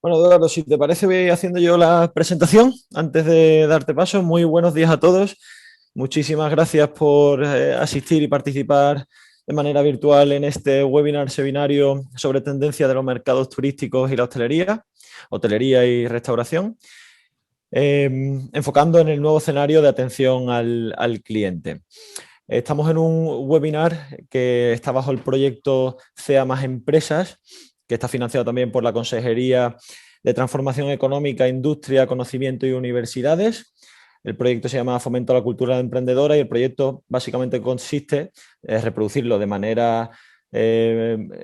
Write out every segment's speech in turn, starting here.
Bueno, Eduardo, si te parece, voy haciendo yo la presentación antes de darte paso. Muy buenos días a todos. Muchísimas gracias por asistir y participar de manera virtual en este webinar seminario sobre tendencias de los mercados turísticos y la hotelería y restauración, enfocando en el nuevo escenario de atención al cliente. Estamos en un webinar que está bajo el proyecto CEA más Empresas, que está financiado también por la Consejería de Transformación Económica, Industria, Conocimiento y Universidades. El proyecto se llama Fomento a la Cultura Emprendedora y el proyecto básicamente consiste en reproducirlo de manera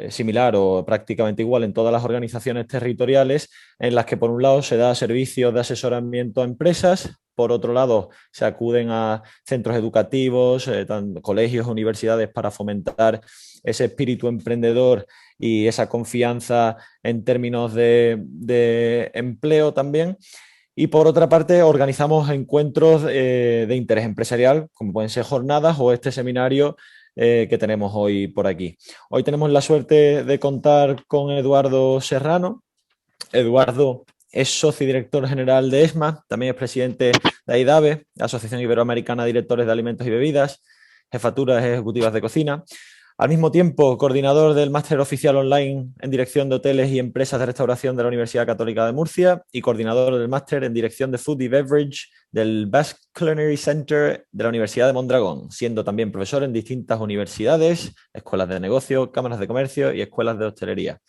similar o prácticamente igual en todas las organizaciones territoriales, en las que por un lado se da servicios de asesoramiento a empresas, por otro lado se acuden a centros educativos, colegios, universidades, para fomentar ese espíritu emprendedor y esa confianza en términos de empleo también. Y por otra parte, organizamos encuentros de interés empresarial, como pueden ser jornadas o este seminario que tenemos hoy por aquí. Hoy tenemos la suerte de contar con Eduardo Serrano. Eduardo es socio y director general de ESMA, también es presidente de AIDABE, Asociación Iberoamericana de Directores de Alimentos y Bebidas, jefaturas ejecutivas de cocina. Al mismo tiempo, coordinador del máster oficial online en dirección de hoteles y empresas de restauración de la Universidad Católica de Murcia y coordinador del máster en dirección de food y beverage del Basque Culinary Center de la Universidad de Mondragón, siendo también profesor en distintas universidades, escuelas de negocio, cámaras de comercio y escuelas de hostelería.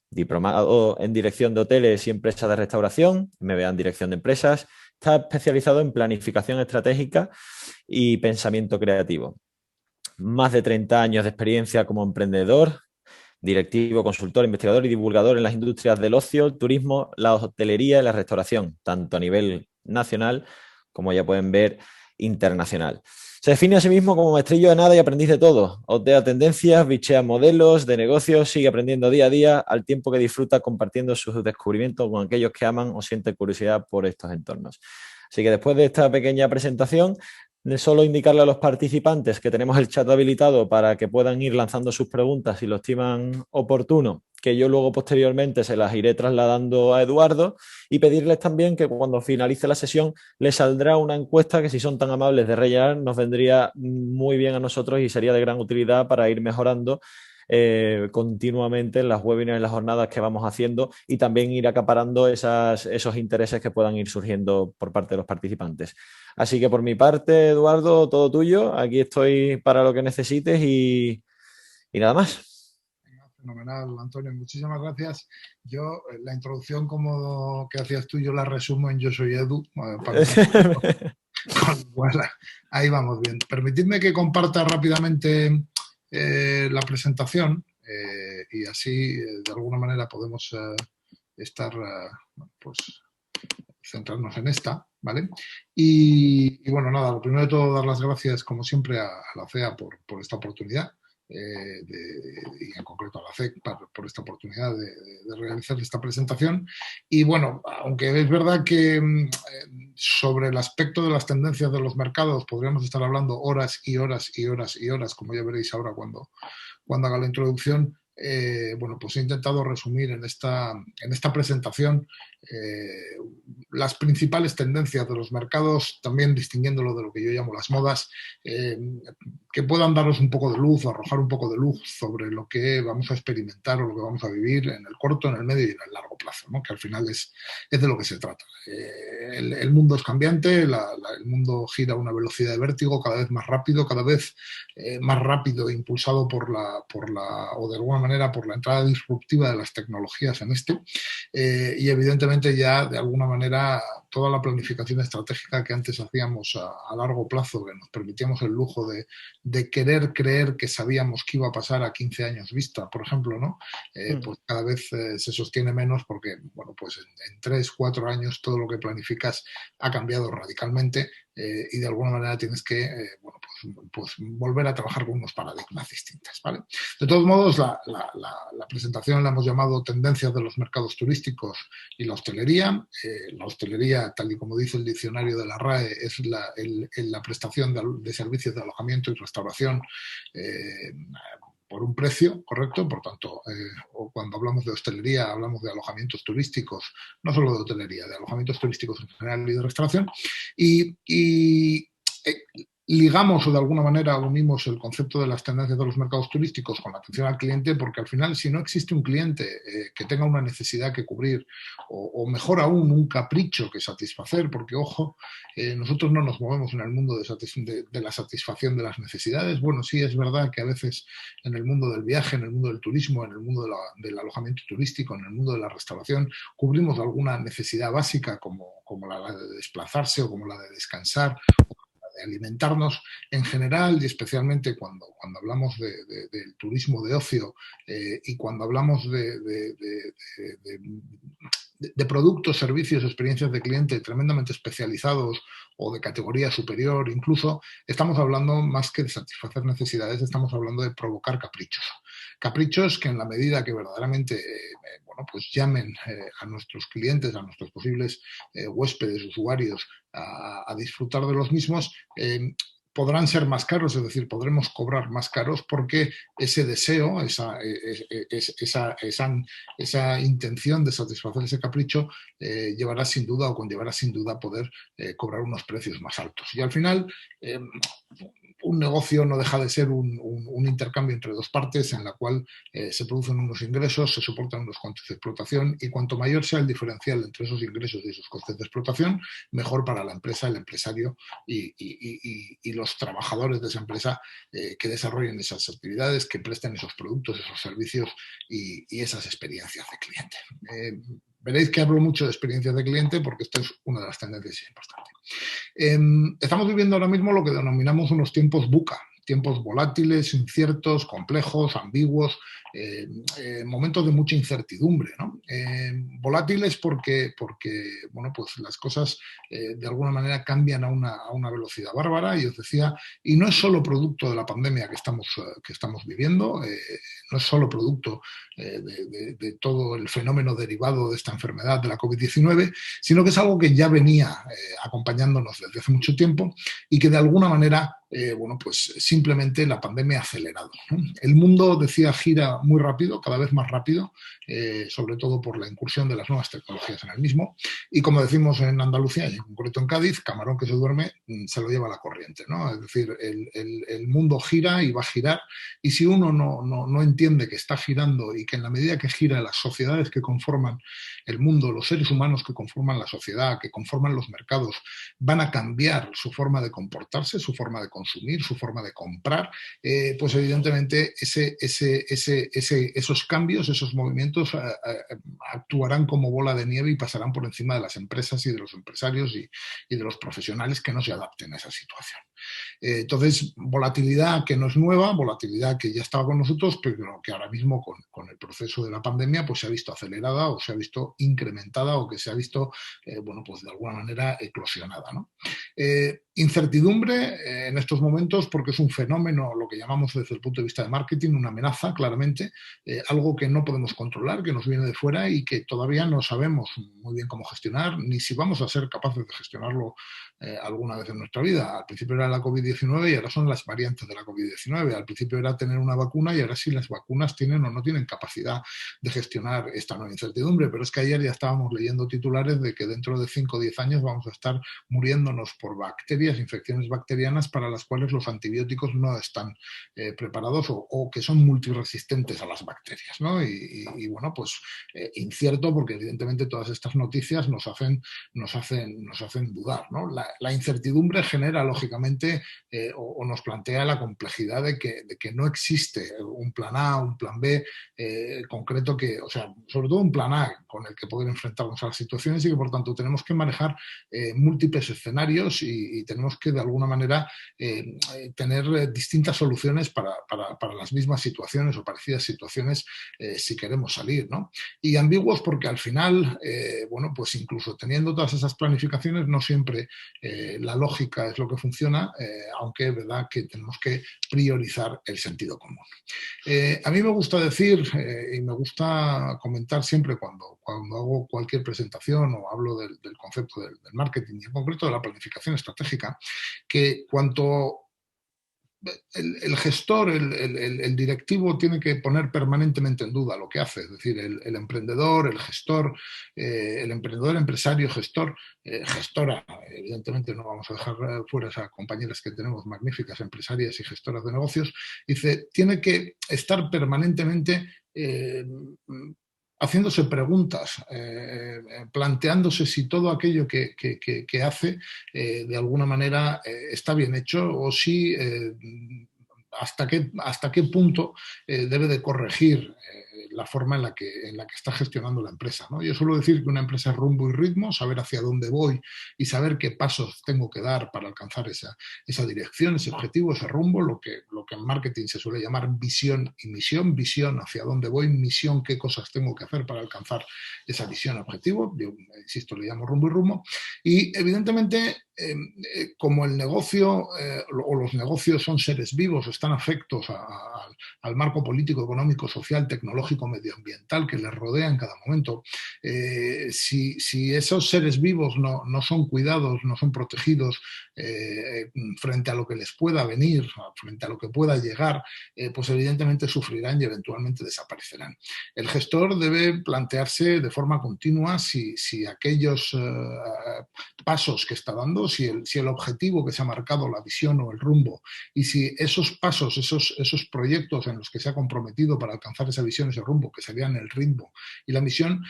Diplomado en dirección de hoteles y empresas de restauración, MBA en dirección de empresas. Está especializado en planificación estratégica y pensamiento creativo. Más de 30 años de experiencia como emprendedor, directivo, consultor, investigador y divulgador en las industrias del ocio, el turismo, la hotelería y la restauración, tanto a nivel nacional como ya pueden ver internacional. Se define a sí mismo como maestrillo de nada y aprendiz de todo. Otea tendencias, bichea modelos de negocios, sigue aprendiendo día a día al tiempo que disfruta compartiendo sus descubrimientos con aquellos que aman o sienten curiosidad por estos entornos. Así que después de esta pequeña presentación, de solo indicarle a los participantes que tenemos el chat habilitado para que puedan ir lanzando sus preguntas si lo estiman oportuno, que yo luego posteriormente se las iré trasladando a Eduardo, y pedirles también que cuando finalice la sesión les saldrá una encuesta que, si son tan amables de rellenar, nos vendría muy bien a nosotros y sería de gran utilidad para ir mejorando continuamente en las webinars, en las jornadas que vamos haciendo, y también ir acaparando esos intereses que puedan ir surgiendo por parte de los participantes. Así que por mi parte, Eduardo, todo tuyo. Aquí estoy para lo que necesites y nada más. Fenomenal, Antonio, muchísimas gracias. Yo, la introducción como que hacías tú, yo la resumo en Yo soy Edu, para bueno, ahí vamos bien. Permitidme que comparta rápidamente la presentación y así de alguna manera podemos estar, pues, centrarnos en esta, ¿vale? Y bueno, nada, lo primero de todo, dar las gracias, como siempre, a la CEA por esta oportunidad. Y en concreto a la CEC por esta oportunidad de realizar esta presentación. Y bueno, aunque es verdad que sobre el aspecto de las tendencias de los mercados podríamos estar hablando horas y horas y horas y horas, como ya veréis ahora cuando haga la introducción. Bueno, pues he intentado resumir en esta presentación las principales tendencias de los mercados, también distinguiéndolo de lo que yo llamo las modas, que puedan daros un poco de luz o arrojar un poco de luz sobre lo que vamos a experimentar o lo que vamos a vivir en el corto, en el medio y en el largo plazo, ¿no? Que al final es de lo que se trata. El mundo es cambiante, el mundo gira a una velocidad de vértigo cada vez más rápido, más rápido, impulsado o de alguna manera por la entrada disruptiva de las tecnologías en y evidentemente ya de alguna manera toda la planificación estratégica que antes hacíamos a largo plazo, que nos permitíamos el lujo de querer creer que sabíamos qué iba a pasar a 15 años vista, por ejemplo, ¿no? Pues cada vez se sostiene menos porque, bueno, pues en 3, 4 años todo lo que planificas ha cambiado radicalmente y de alguna manera tienes que, bueno, pues volver a trabajar con unos paradigmas distintos, ¿vale? De todos modos, la presentación la hemos llamado Tendencias de los mercados turísticos y la hostelería. La hostelería, tal y como dice el diccionario de la RAE, es la prestación de servicios de alojamiento y restauración por un precio correcto, por tanto, o cuando hablamos de hostelería, hablamos de alojamientos turísticos, no solo de hotelería, de alojamientos turísticos en general y de restauración, y ligamos o de alguna manera unimos el concepto de las tendencias de los mercados turísticos con la atención al cliente, porque al final, si no existe un cliente que tenga una necesidad que cubrir o mejor aún, un capricho que satisfacer, porque ojo, nosotros no nos movemos en el mundo de la satisfacción de las necesidades. Bueno, sí es verdad que a veces en el mundo del viaje, en el mundo del turismo, en el mundo del alojamiento turístico, en el mundo de la restauración, cubrimos alguna necesidad básica como la de desplazarse o como la de descansar, de alimentarnos en general, y especialmente cuando hablamos del turismo de ocio, y cuando hablamos de productos, servicios, experiencias de cliente tremendamente especializados o de categoría superior incluso, estamos hablando más que de satisfacer necesidades, estamos hablando de provocar caprichos. Caprichos que en la medida que verdaderamente bueno, pues llamen a nuestros clientes, a nuestros posibles huéspedes, usuarios, a disfrutar de los mismos, podrán ser más caros, es decir, podremos cobrar más caros porque ese deseo, esa intención de satisfacer ese capricho llevará sin duda o conllevará sin duda poder cobrar unos precios más altos. Y al final, un negocio no deja de ser un intercambio entre dos partes en la cual se producen unos ingresos, se soportan unos costes de explotación, y cuanto mayor sea el diferencial entre esos ingresos y esos costes de explotación, mejor para la empresa, el empresario y los trabajadores de esa empresa que desarrollen esas actividades, que presten esos productos, esos servicios y esas experiencias de cliente. Veréis que hablo mucho de experiencias de cliente porque esta es una de las tendencias importantes. Estamos viviendo ahora mismo lo que denominamos unos tiempos VUCA, tiempos volátiles, inciertos, complejos, ambiguos, momentos de mucha incertidumbre, ¿no? Volátiles porque bueno, pues las cosas de alguna manera cambian a una velocidad bárbara, y os decía, y no es solo producto de la pandemia que estamos viviendo, no es solo producto de todo el fenómeno derivado de esta enfermedad de la COVID-19, sino que es algo que ya venía acompañándonos desde hace mucho tiempo y que de alguna manera bueno, pues simplemente la pandemia ha acelerado, ¿no? El mundo, decía, gira muy rápido, cada vez más rápido, sobre todo por la incursión de las nuevas tecnologías en el mismo, y como decimos en Andalucía y en concreto en Cádiz, camarón que se duerme se lo lleva la corriente, ¿no? Es decir, el mundo gira y va a girar, y si uno no entiende que está girando y que en la medida que gira las sociedades que conforman el mundo, los seres humanos que conforman la sociedad, que conforman los mercados, van a cambiar su forma de comportarse, su forma de consumir, su forma de comprar, pues evidentemente esos cambios, esos movimientos actuarán como bola de nieve y pasarán por encima de las empresas y de los empresarios y de los profesionales que no se adapten a esa situación. Entonces, volatilidad que no es nueva, volatilidad que ya estaba con nosotros, pero que ahora mismo con el proceso de la pandemia pues se ha visto acelerada o se ha visto incrementada o que se ha visto, bueno, pues de alguna manera eclosionada, ¿no? Incertidumbre en estos momentos porque es un fenómeno, lo que llamamos desde el punto de vista de marketing, una amenaza, claramente, algo que no podemos controlar, que nos viene de fuera y que todavía no sabemos muy bien cómo gestionar, ni si vamos a ser capaces de gestionarlo alguna vez en nuestra vida. Al principio era la COVID-19 y ahora son las variantes de la COVID-19. Al principio era tener una vacuna y ahora sí las vacunas tienen o no tienen capacidad de gestionar esta nueva incertidumbre. Pero es que ayer ya estábamos leyendo titulares de que dentro de 5 o 10 años vamos a estar muriéndonos por bacterias, infecciones bacterianas para las cuales los antibióticos no están preparados o que son multiresistentes a las bacterias, ¿no? Y bueno, pues incierto porque evidentemente todas estas noticias nos hacen dudar, ¿no? La incertidumbre genera lógicamente o nos plantea la complejidad de que no existe un plan A, un plan B concreto o sea, sobre todo un plan A con el que poder enfrentarnos a las situaciones, y que por tanto tenemos que manejar múltiples escenarios y tenemos que de alguna manera tener distintas soluciones para las mismas situaciones o parecidas situaciones si queremos salir, ¿no? Y ambiguos porque al final, bueno, pues incluso teniendo todas esas planificaciones no siempre la lógica es lo que funciona, aunque es verdad que tenemos que priorizar el sentido común. A mí me gusta decir y me gusta comentar siempre cuando hago cualquier presentación o hablo del concepto del marketing y en concreto de la planificación estratégica, que cuanto el gestor, el directivo tiene que poner permanentemente en duda lo que hace. Es decir, el emprendedor, el gestor, el emprendedor, empresario, gestor, gestora. Evidentemente no vamos a dejar fuera a esas compañeras que tenemos magníficas, empresarias y gestoras de negocios. Dice, tiene que estar permanentemente haciéndose preguntas, planteándose si todo aquello que hace de alguna manera está bien hecho o si hasta qué punto debe de corregir la forma en la que está gestionando la empresa, ¿no? Yo suelo decir que una empresa es rumbo y ritmo, saber hacia dónde voy y saber qué pasos tengo que dar para alcanzar esa dirección, ese objetivo, ese rumbo, lo que en marketing se suele llamar visión y misión, visión hacia dónde voy, misión qué cosas tengo que hacer para alcanzar esa visión, objetivo, yo insisto, le llamo rumbo y rumbo, y evidentemente como el negocio o los negocios son seres vivos, están afectos al marco político, económico, social, tecnológico, medioambiental que les rodea en cada momento, si esos seres vivos no son cuidados, no son protegidos frente a lo que les pueda venir, frente a lo que pueda llegar, pues evidentemente sufrirán y eventualmente desaparecerán. El gestor debe plantearse de forma continua si aquellos pasos que está dando, si el objetivo que se ha marcado, la visión o el rumbo, y si esos pasos, esos proyectos en los que se ha comprometido para alcanzar esa visión, ese rumbo, que serían el ritmo y la misión,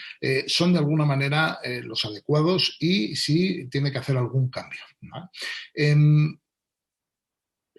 son de alguna manera los adecuados y si tiene que hacer algún cambio, ¿vale?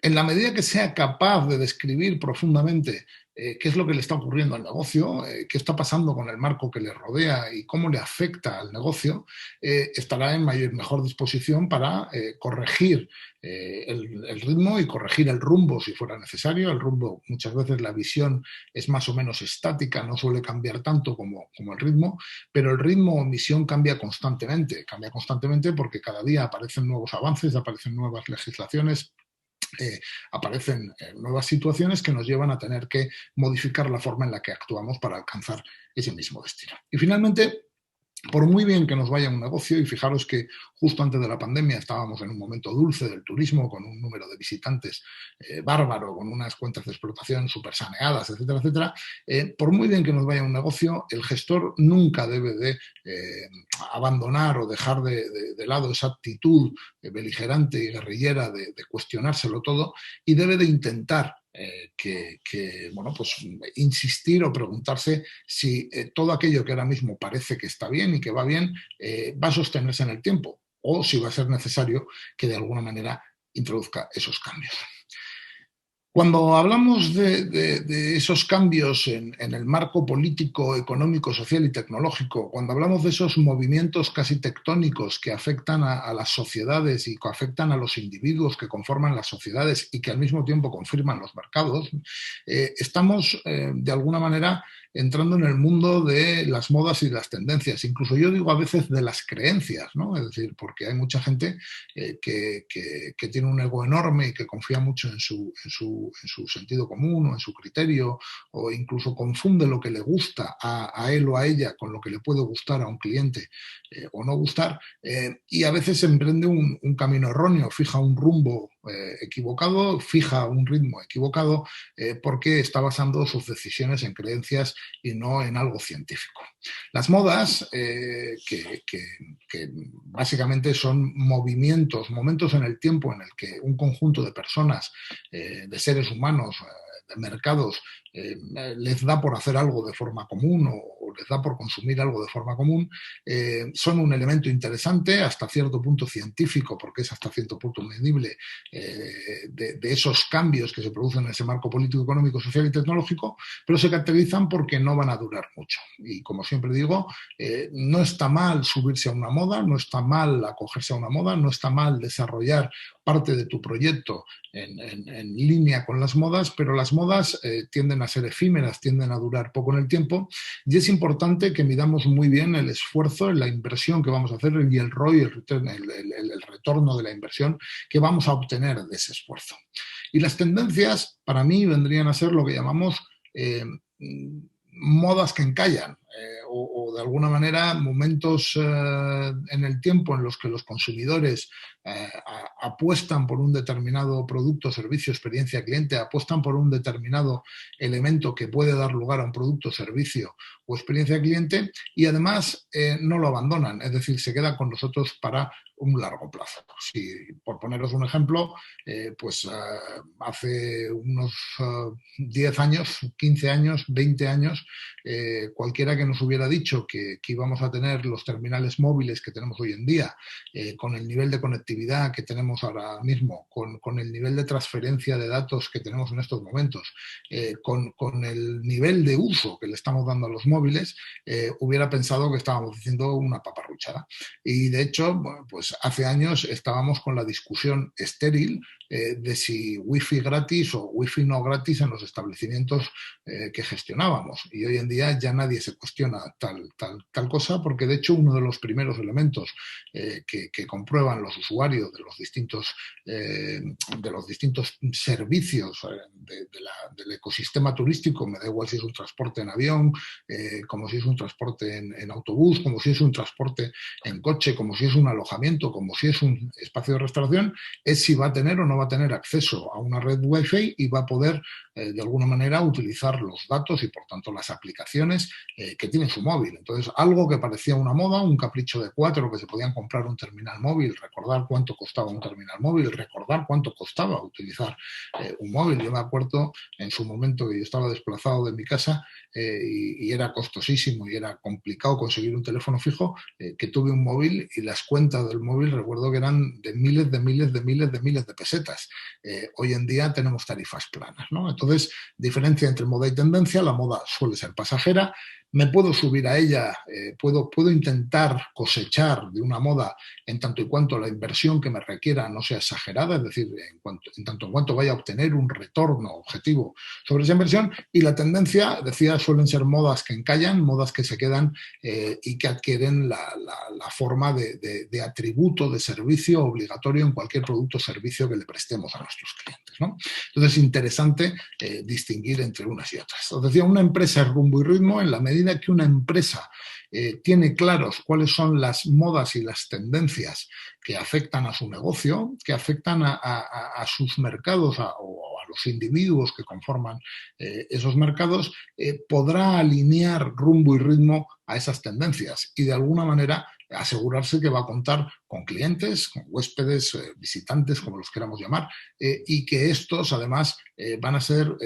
En la medida que sea capaz de describir profundamente qué es lo que le está ocurriendo al negocio, qué está pasando con el marco que le rodea y cómo le afecta al negocio, estará en mejor disposición para corregir el ritmo y corregir el rumbo si fuera necesario. El rumbo, muchas veces la visión es más o menos estática, no suele cambiar tanto como el ritmo, pero el ritmo o misión cambia constantemente porque cada día aparecen nuevos avances, aparecen nuevas legislaciones, aparecen nuevas situaciones que nos llevan a tener que modificar la forma en la que actuamos para alcanzar ese mismo destino. Y finalmente, por muy bien que nos vaya un negocio, y fijaros que justo antes de la pandemia estábamos en un momento dulce del turismo, con un número de visitantes bárbaro, con unas cuentas de explotación súper saneadas, etcétera, etcétera, por muy bien que nos vaya un negocio, el gestor nunca debe de abandonar o dejar de lado esa actitud beligerante y guerrillera de cuestionárselo todo, y debe de intentar bueno, pues insistir o preguntarse si todo aquello que ahora mismo parece que está bien y que va bien va a sostenerse en el tiempo o si va a ser necesario que de alguna manera introduzca esos cambios. Cuando hablamos de esos cambios en el marco político, económico, social y tecnológico, cuando hablamos de esos movimientos casi tectónicos que afectan a las sociedades y que afectan a los individuos que conforman las sociedades y que al mismo tiempo confirman los mercados, estamos de alguna manera entrando en el mundo de las modas y las tendencias. Incluso yo digo a veces de las creencias, ¿no? Es decir, porque hay mucha gente que tiene un ego enorme y que confía mucho en su sentido común o en su criterio, o incluso confunde lo que le gusta a él o a ella con lo que le puede gustar a un cliente o no gustar, y a veces emprende un camino erróneo, fija un rumbo equivocado, fija un ritmo equivocado, porque está basando sus decisiones en creencias y no en algo científico. Las modas, que básicamente son momentos en el tiempo en el que un conjunto de personas, de seres humanos, de mercados, les da por hacer algo de forma común o les da por consumir algo de forma común, son un elemento interesante, hasta cierto punto científico, porque es hasta cierto punto medible, de esos cambios que se producen en ese marco político, económico, social y tecnológico, pero se caracterizan porque no van a durar mucho. Y como siempre digo, no está mal subirse a una moda, no está mal acogerse a una moda, no está mal desarrollar parte de tu proyecto en línea con las modas, pero las modas tienden a ser efímeras, tienden a durar poco en el tiempo, y es importante que midamos muy bien el esfuerzo, la inversión que vamos a hacer y el ROI, el retorno de la inversión que vamos a obtener de ese esfuerzo. Y las tendencias, para mí, vendrían a ser lo que llamamos modas que encallan. o de alguna manera momentos en el tiempo en los que los consumidores apuestan por un determinado producto, servicio, experiencia cliente, apuestan por un determinado elemento que puede dar lugar a un producto, servicio o experiencia cliente y además no lo abandonan, es decir, se queda con nosotros para un largo plazo. Si, por poneros un ejemplo, pues hace unos 10 años, 15 años, 20 años, cualquiera que nos hubiera dicho que íbamos a tener los terminales móviles que tenemos hoy en día, con el nivel de conectividad que tenemos ahora mismo, con el nivel de transferencia de datos que tenemos en estos momentos, con el nivel de uso que le estamos dando a los móviles, hubiera pensado que estábamos diciendo una paparruchada. Y de hecho, bueno, pues hace años estábamos con la discusión estéril de si wifi gratis o wifi no gratis en los establecimientos que gestionábamos. Y hoy en día ya nadie se cuestiona tal cosa, porque de hecho uno de los primeros elementos que comprueban los usuarios de los distintos servicios del ecosistema turístico, me da igual si es un transporte en avión, como si es un transporte en autobús, como si es un transporte en coche, como si es un alojamiento, como si es un espacio de restauración, es si va a tener o no va a tener acceso a una red Wi-Fi y va a poder de alguna manera utilizar los datos y por tanto las aplicaciones que tiene su móvil. Entonces, algo que parecía una moda, un capricho de 4, que se podían comprar un terminal móvil, recordar cuánto costaba un terminal móvil, recordar cuánto costaba utilizar un móvil. Yo me acuerdo en su momento que yo estaba desplazado de mi casa y era costosísimo y era complicado conseguir un teléfono fijo, que tuve un móvil y las cuentas del móvil recuerdo que eran de miles de pesetas. Hoy en día tenemos tarifas planas, ¿no? Entonces, diferencia entre moda y tendencia, la moda suele ser pasajera, me puedo subir a ella, puedo intentar cosechar de una moda en tanto y cuanto la inversión que me requiera no sea exagerada, es decir, en tanto en cuanto vaya a obtener un retorno objetivo sobre esa inversión, y la tendencia, decía, suelen ser modas que encallan, modas que se quedan y que adquieren la forma de atributo de servicio obligatorio en cualquier producto o servicio que le prestemos a nuestros clientes, ¿no? Entonces, es interesante distinguir entre unas y otras. Os decía, una empresa es rumbo y ritmo en la medida que una empresa tiene claros cuáles son las modas y las tendencias que afectan a su negocio, que afectan a sus mercados o a los individuos que conforman esos mercados, podrá alinear rumbo y ritmo a esas tendencias y de alguna manera asegurarse que va a contar con clientes, con huéspedes, visitantes, como los queramos llamar, y que estos además van a ser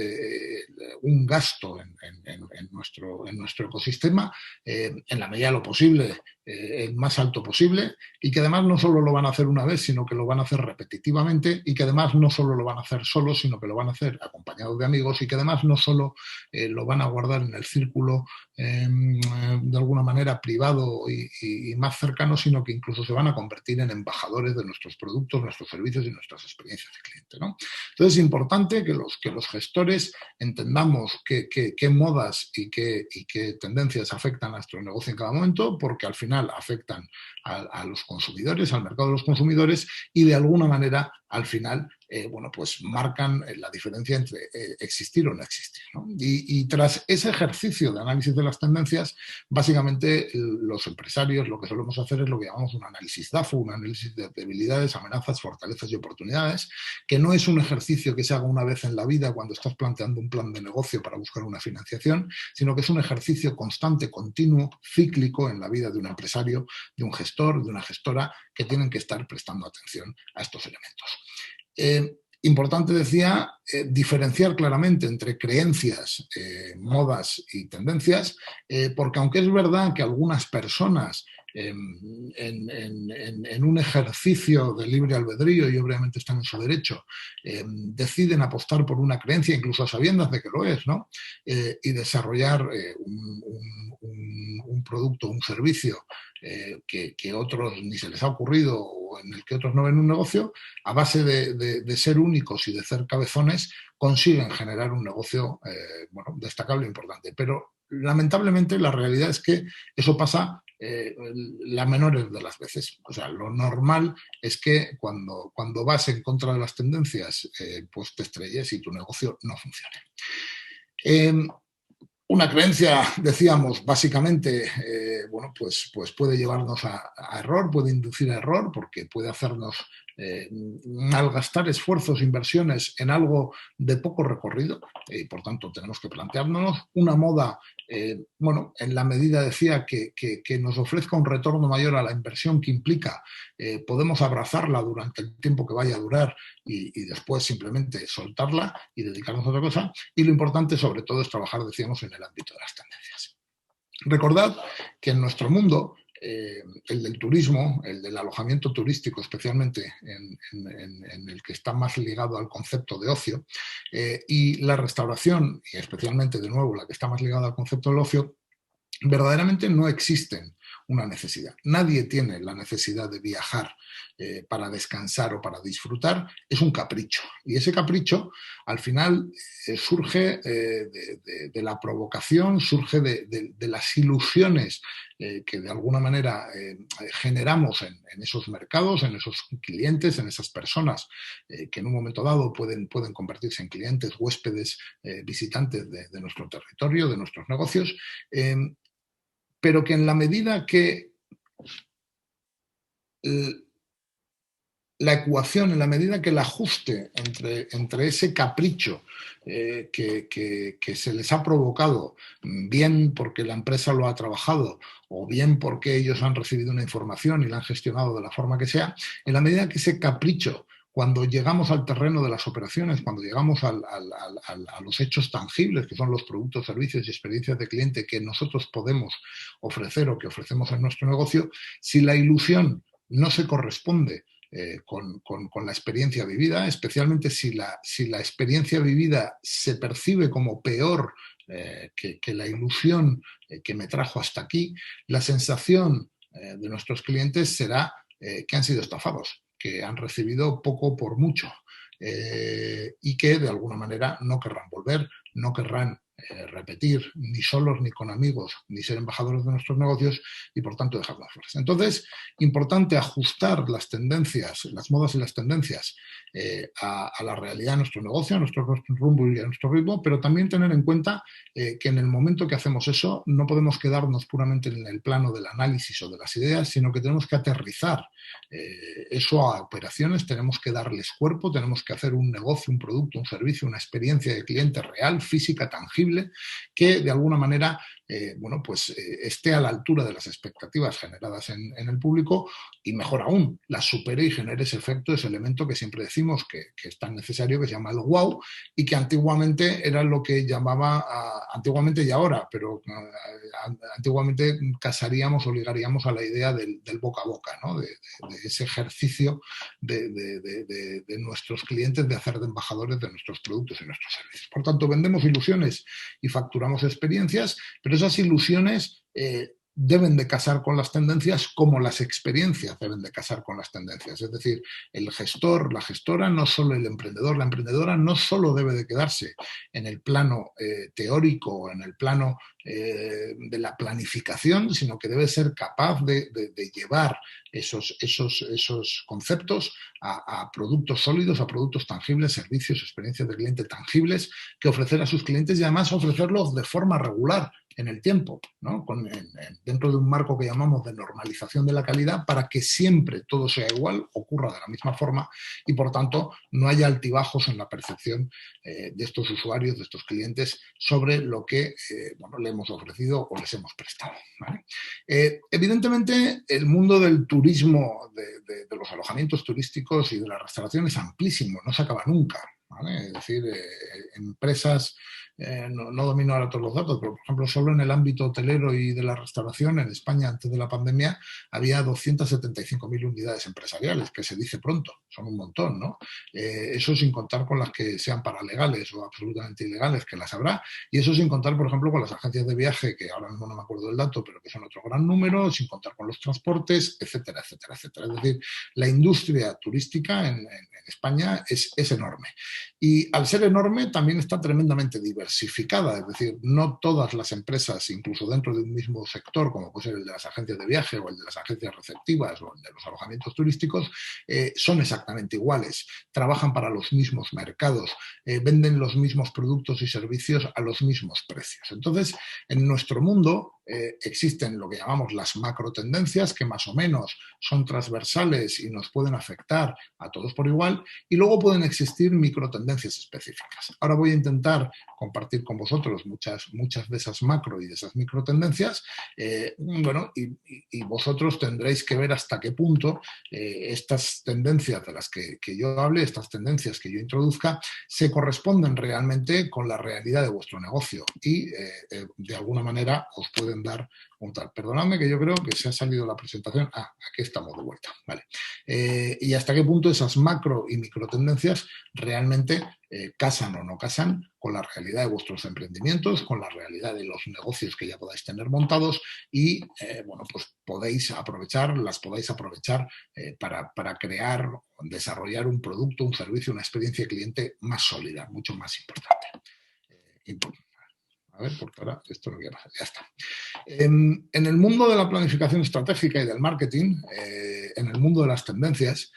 un gasto en nuestro ecosistema, en la medida de lo posible, el más alto posible, y que además no solo lo van a hacer una vez, sino que lo van a hacer repetitivamente, y que además no solo lo van a hacer solos, sino que lo van a hacer acompañados de amigos, y que además no solo lo van a guardar en el círculo de alguna manera privado y más cercano, sino que incluso se van a convertir en embajadores de nuestros productos, nuestros servicios y nuestras experiencias de cliente, ¿no? Entonces es importante que los gestores entendamos qué modas y qué tendencias afectan a nuestro negocio en cada momento, porque al final afectan a los consumidores, al mercado de los consumidores, y de alguna manera al final bueno, pues marcan la diferencia entre existir o no existir, ¿no? Y tras ese ejercicio de análisis de las tendencias, básicamente los empresarios lo que solemos hacer es lo que llamamos un análisis DAFO, un análisis de debilidades, amenazas, fortalezas y oportunidades, que no es un ejercicio que se haga una vez en la vida cuando estás planteando un plan de negocio para buscar una financiación, sino que es un ejercicio constante, continuo, cíclico en la vida de un empresario, de un gestor, de una gestora, que tienen que estar prestando atención a estos elementos. Importante, decía, diferenciar claramente entre creencias, modas y tendencias, porque aunque es verdad que algunas personas en un ejercicio de libre albedrío, y obviamente están en su derecho, deciden apostar por una creencia, incluso a sabiendas de que lo es, ¿no? Y desarrollar un producto, un servicio que otros ni se les ha ocurrido o en el que otros no ven un negocio, a base de ser únicos y de ser cabezones, consiguen generar un negocio bueno, destacable e importante. Pero lamentablemente la realidad es que eso pasa la menores de las veces. O sea, lo normal es que cuando vas en contra de las tendencias, pues te estrelles y tu negocio no funcione. Una creencia, decíamos, básicamente, bueno, pues puede llevarnos a error, puede inducir a error, porque puede hacernos malgastar esfuerzos, inversiones en algo de poco recorrido, y por tanto tenemos que planteárnoslo. Una moda, bueno, en la medida, decía, que nos ofrezca un retorno mayor a la inversión que implica, podemos abrazarla durante el tiempo que vaya a durar y después simplemente soltarla y dedicarnos a otra cosa. Y lo importante, sobre todo, es trabajar, decíamos, en el ámbito de las tendencias. Recordad que en nuestro mundo, el del turismo, el del alojamiento turístico, especialmente en el que está más ligado al concepto de ocio, y la restauración, y especialmente, de nuevo, la que está más ligada al concepto del ocio, verdaderamente no existen una necesidad. Nadie tiene la necesidad de viajar para descansar o para disfrutar. Es un capricho. Y ese capricho, al final, surge de la provocación, surge de las ilusiones que de alguna manera generamos en esos mercados, en esos clientes, en esas personas que en un momento dado pueden convertirse en clientes, huéspedes, visitantes de nuestro territorio, de nuestros negocios, pero que en la medida que la ecuación, en la medida que el ajuste entre ese capricho que se les ha provocado, bien porque la empresa lo ha trabajado o bien porque ellos han recibido una información y la han gestionado de la forma que sea, en la medida que ese capricho, cuando llegamos al terreno de las operaciones, cuando llegamos a los hechos tangibles, que son los productos, servicios y experiencias de cliente que nosotros podemos ofrecer o que ofrecemos en nuestro negocio, si la ilusión no se corresponde con la experiencia vivida, especialmente si la experiencia vivida se percibe como peor que la ilusión que me trajo hasta aquí, la sensación de nuestros clientes será que han sido estafados, que han recibido poco por mucho y que de alguna manera no querrán volver, no querrán repetir, ni solos, ni con amigos, ni ser embajadores de nuestros negocios y por tanto dejarlas fuera. Entonces, importante ajustar las tendencias, las modas y las tendencias a la realidad de nuestro negocio, a nuestro rumbo y a nuestro ritmo, pero también tener en cuenta que en el momento que hacemos eso no podemos quedarnos puramente en el plano del análisis o de las ideas, sino que tenemos que aterrizar eso a operaciones, tenemos que darles cuerpo, tenemos que hacer un negocio, un producto, un servicio, una experiencia de cliente real, física, tangible, que de alguna manera bueno, pues, esté a la altura de las expectativas generadas en el público y, mejor aún, las supere y genere ese efecto, ese elemento que siempre decimos que es tan necesario, que se llama el wow, y que antiguamente era lo que llamaba, antiguamente y ahora, pero antiguamente casaríamos o ligaríamos a la idea del boca a boca, ¿no? de ese ejercicio de nuestros clientes de hacer de embajadores de nuestros productos y nuestros servicios. Por tanto, vendemos ilusiones y facturamos experiencias, pero esas ilusiones deben de casar con las tendencias como las experiencias deben de casar con las tendencias. Es decir, el gestor, la gestora, no solo el emprendedor, la emprendedora no solo debe de quedarse en el plano teórico, en el plano de la planificación, sino que debe ser capaz de llevar esos conceptos a productos sólidos, a productos tangibles, servicios, experiencias de cliente tangibles que ofrecer a sus clientes y además ofrecerlos de forma regular en el tiempo, ¿no? Dentro de un marco que llamamos de normalización de la calidad para que siempre todo sea igual, ocurra de la misma forma y por tanto no haya altibajos en la percepción de estos usuarios, de estos clientes sobre lo que bueno, le hemos ofrecido o les hemos prestado, ¿vale? Evidentemente el mundo del turismo, de los alojamientos turísticos y de la restauración es amplísimo, no se acaba nunca, ¿vale? Es decir, empresas, no domino ahora todos los datos, pero por ejemplo solo en el ámbito hotelero y de la restauración en España antes de la pandemia había 275.000 unidades empresariales, que se dice pronto, son un montón, ¿no? Eso sin contar con las que sean paralegales o absolutamente ilegales, que las habrá, y eso sin contar, por ejemplo, con las agencias de viaje, que ahora mismo no me acuerdo del dato, pero que son otro gran número, sin contar con los transportes, etcétera, etcétera, etcétera. Es decir, la industria turística en España es enorme. Y al ser enorme también está tremendamente diversificada, es decir, no todas las empresas, incluso dentro de un mismo sector, como puede ser el de las agencias de viaje o el de las agencias receptivas o el de los alojamientos turísticos, son exactamente iguales, trabajan para los mismos mercados, venden los mismos productos y servicios a los mismos precios. Entonces, en nuestro mundo existen lo que llamamos las macro tendencias, que más o menos son transversales y nos pueden afectar a todos por igual, y luego pueden existir microtendencias específicas. Ahora voy a intentar compartir con vosotros muchas de esas macro y de esas microtendencias, bueno, y vosotros tendréis que ver hasta qué punto estas tendencias de las que yo hable, estas tendencias que yo introduzca, se corresponden realmente con la realidad de vuestro negocio y de alguna manera os pueden dar un tal. Perdonadme que yo creo que se ha salido la presentación. Ah, aquí estamos de vuelta. Vale. Y hasta qué punto esas macro y micro tendencias realmente casan o no casan con la realidad de vuestros emprendimientos, con la realidad de los negocios que ya podáis tener montados y, bueno, pues las podáis aprovechar para crear, desarrollar un producto, un servicio, una experiencia de cliente más sólida, mucho más importante. A ver, porque ahora esto no quiere pasar, ya está. En el mundo de la planificación estratégica y del marketing, en el mundo de las tendencias,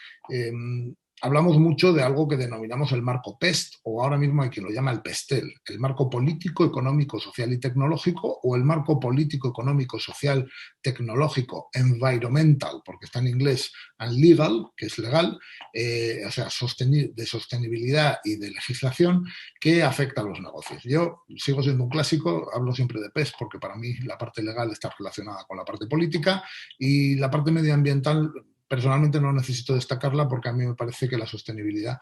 hablamos mucho de algo que denominamos el marco PEST, o ahora mismo hay quien lo llama el PESTEL, el marco político, económico, social y tecnológico, o el marco político, económico, social, tecnológico, environmental, porque está en inglés, and legal, que es legal, o sea, de sostenibilidad y de legislación, que afecta a los negocios. Yo sigo siendo un clásico, hablo siempre de PEST, porque para mí la parte legal está relacionada con la parte política y la parte medioambiental. Personalmente no necesito destacarla porque a mí me parece que la sostenibilidad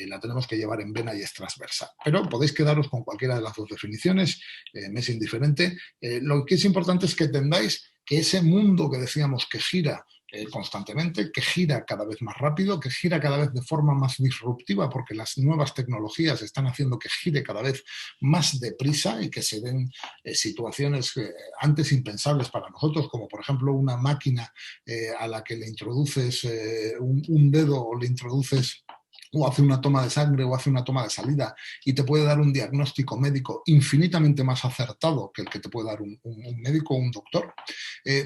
la tenemos que llevar en vena y es transversal. Pero podéis quedaros con cualquiera de las dos definiciones, me es indiferente. Lo que es importante es que entendáis que ese mundo que decíamos que gira constantemente, que gira cada vez más rápido, que gira cada vez de forma más disruptiva, porque las nuevas tecnologías están haciendo que gire cada vez más deprisa y que se den situaciones antes impensables para nosotros, como por ejemplo una máquina a la que le introduces un dedo o le introduces o hace una toma de sangre o hace una toma de salida y te puede dar un diagnóstico médico infinitamente más acertado que el que te puede dar un médico o un doctor,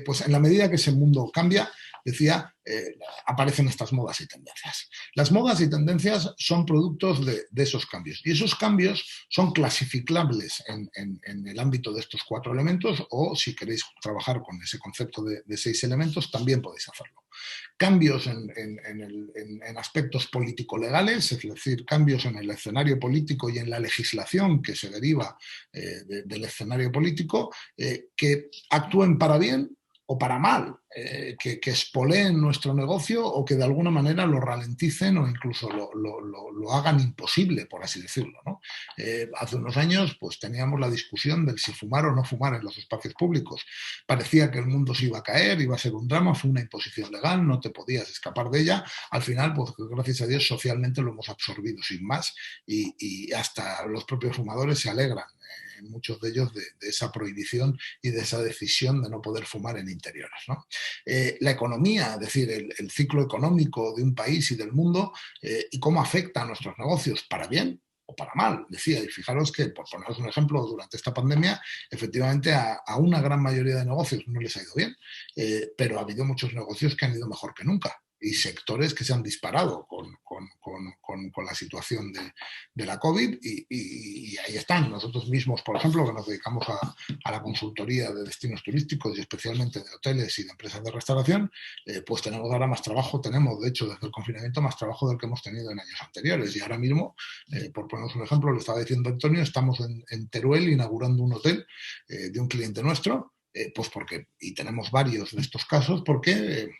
pues en la medida que ese mundo cambia, decía, aparecen estas modas y tendencias. Las modas y tendencias son productos de esos cambios y esos cambios son clasificables en el ámbito de estos 4 elementos o si queréis trabajar con ese concepto de 6 elementos también podéis hacerlo. Cambios en aspectos político-legales, es decir, cambios en el escenario político y en la legislación que se deriva del escenario político, que actúen para bien o para mal, que espoleen nuestro negocio o que de alguna manera lo ralenticen o incluso lo hagan imposible, por así decirlo, ¿no? Hace unos años pues teníamos la discusión del si fumar o no fumar en los espacios públicos. Parecía que el mundo se iba a caer, iba a ser un drama, fue una imposición legal, no te podías escapar de ella. Al final, pues gracias a Dios, socialmente lo hemos absorbido sin más y hasta los propios fumadores se alegran muchos de ellos de esa prohibición y de esa decisión de no poder fumar en interiores, ¿no? La economía, es decir, el ciclo económico de un país y del mundo y cómo afecta a nuestros negocios, para bien o para mal, decía. Y fijaros que, por poneros un ejemplo, durante esta pandemia, efectivamente a una gran mayoría de negocios no les ha ido bien, pero ha habido muchos negocios que han ido mejor que nunca y sectores que se han disparado con la situación de la COVID y ahí están. Nosotros mismos, por ejemplo, que nos dedicamos a la consultoría de destinos turísticos y especialmente de hoteles y de empresas de restauración, pues tenemos ahora más trabajo, tenemos de hecho desde el confinamiento más trabajo del que hemos tenido en años anteriores y ahora mismo, por ponernos un ejemplo, lo estaba diciendo Antonio, estamos en Teruel inaugurando un hotel de un cliente nuestro, pues porque, y tenemos varios de estos casos, porque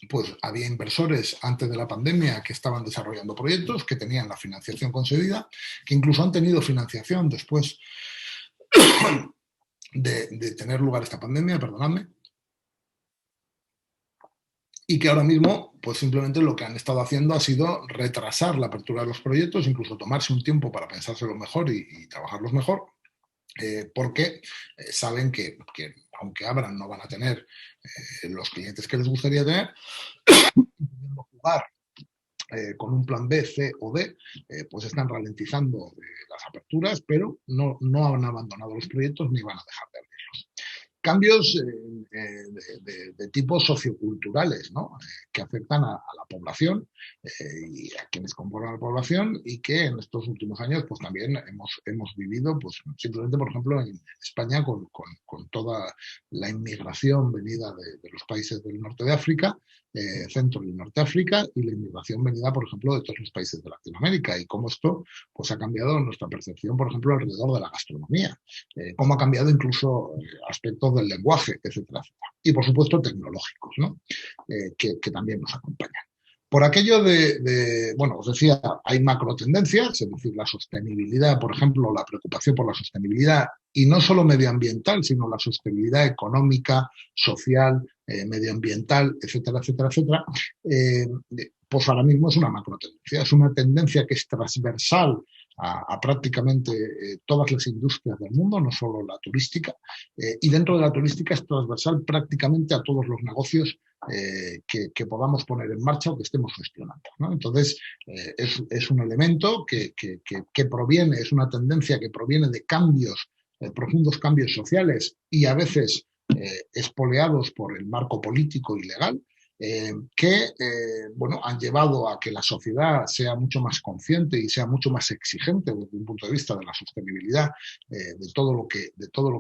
pues había inversores antes de la pandemia que estaban desarrollando proyectos, que tenían la financiación concedida, que incluso han tenido financiación después de tener lugar esta pandemia, perdonadme, y que ahora mismo pues simplemente lo que han estado haciendo ha sido retrasar la apertura de los proyectos, incluso tomarse un tiempo para pensárselo mejor y trabajarlos mejor, porque saben que aunque abran no van a tener los clientes que les gustaría tener, pudiendo jugar con un plan B, C o D, pues están ralentizando las aperturas, pero no han abandonado los proyectos ni van a dejar de abrirlos. Cambios de tipo socioculturales, ¿no? Que afectan a la población y a quienes componen la población, y que en estos últimos años pues también hemos vivido, pues simplemente, por ejemplo, en España con toda la inmigración venida de los países del norte de África, centro y norte de África, y la inmigración venida, por ejemplo, de todos los países de Latinoamérica, y cómo esto pues ha cambiado nuestra percepción, por ejemplo, alrededor de la gastronomía, cómo ha cambiado incluso aspectos del lenguaje, etcétera, etcétera. Y, por supuesto, tecnológicos, ¿no? Que también nos acompañan. Por aquello bueno, os decía, hay macro tendencias, es decir, la sostenibilidad, por ejemplo, la preocupación por la sostenibilidad, y no solo medioambiental, sino la sostenibilidad económica, social, medioambiental, etcétera, etcétera, etcétera, pues ahora mismo es una macro tendencia, es una tendencia que es transversal a prácticamente todas las industrias del mundo, no solo la turística, y dentro de la turística es transversal prácticamente a todos los negocios que podamos poner en marcha o que estemos gestionando, ¿no? Entonces, es un elemento que proviene, es una tendencia que proviene de cambios, profundos cambios sociales, y a veces espoleados por el marco político y legal, que bueno, han llevado a que la sociedad sea mucho más consciente y sea mucho más exigente desde un punto de vista de la sostenibilidad de todo lo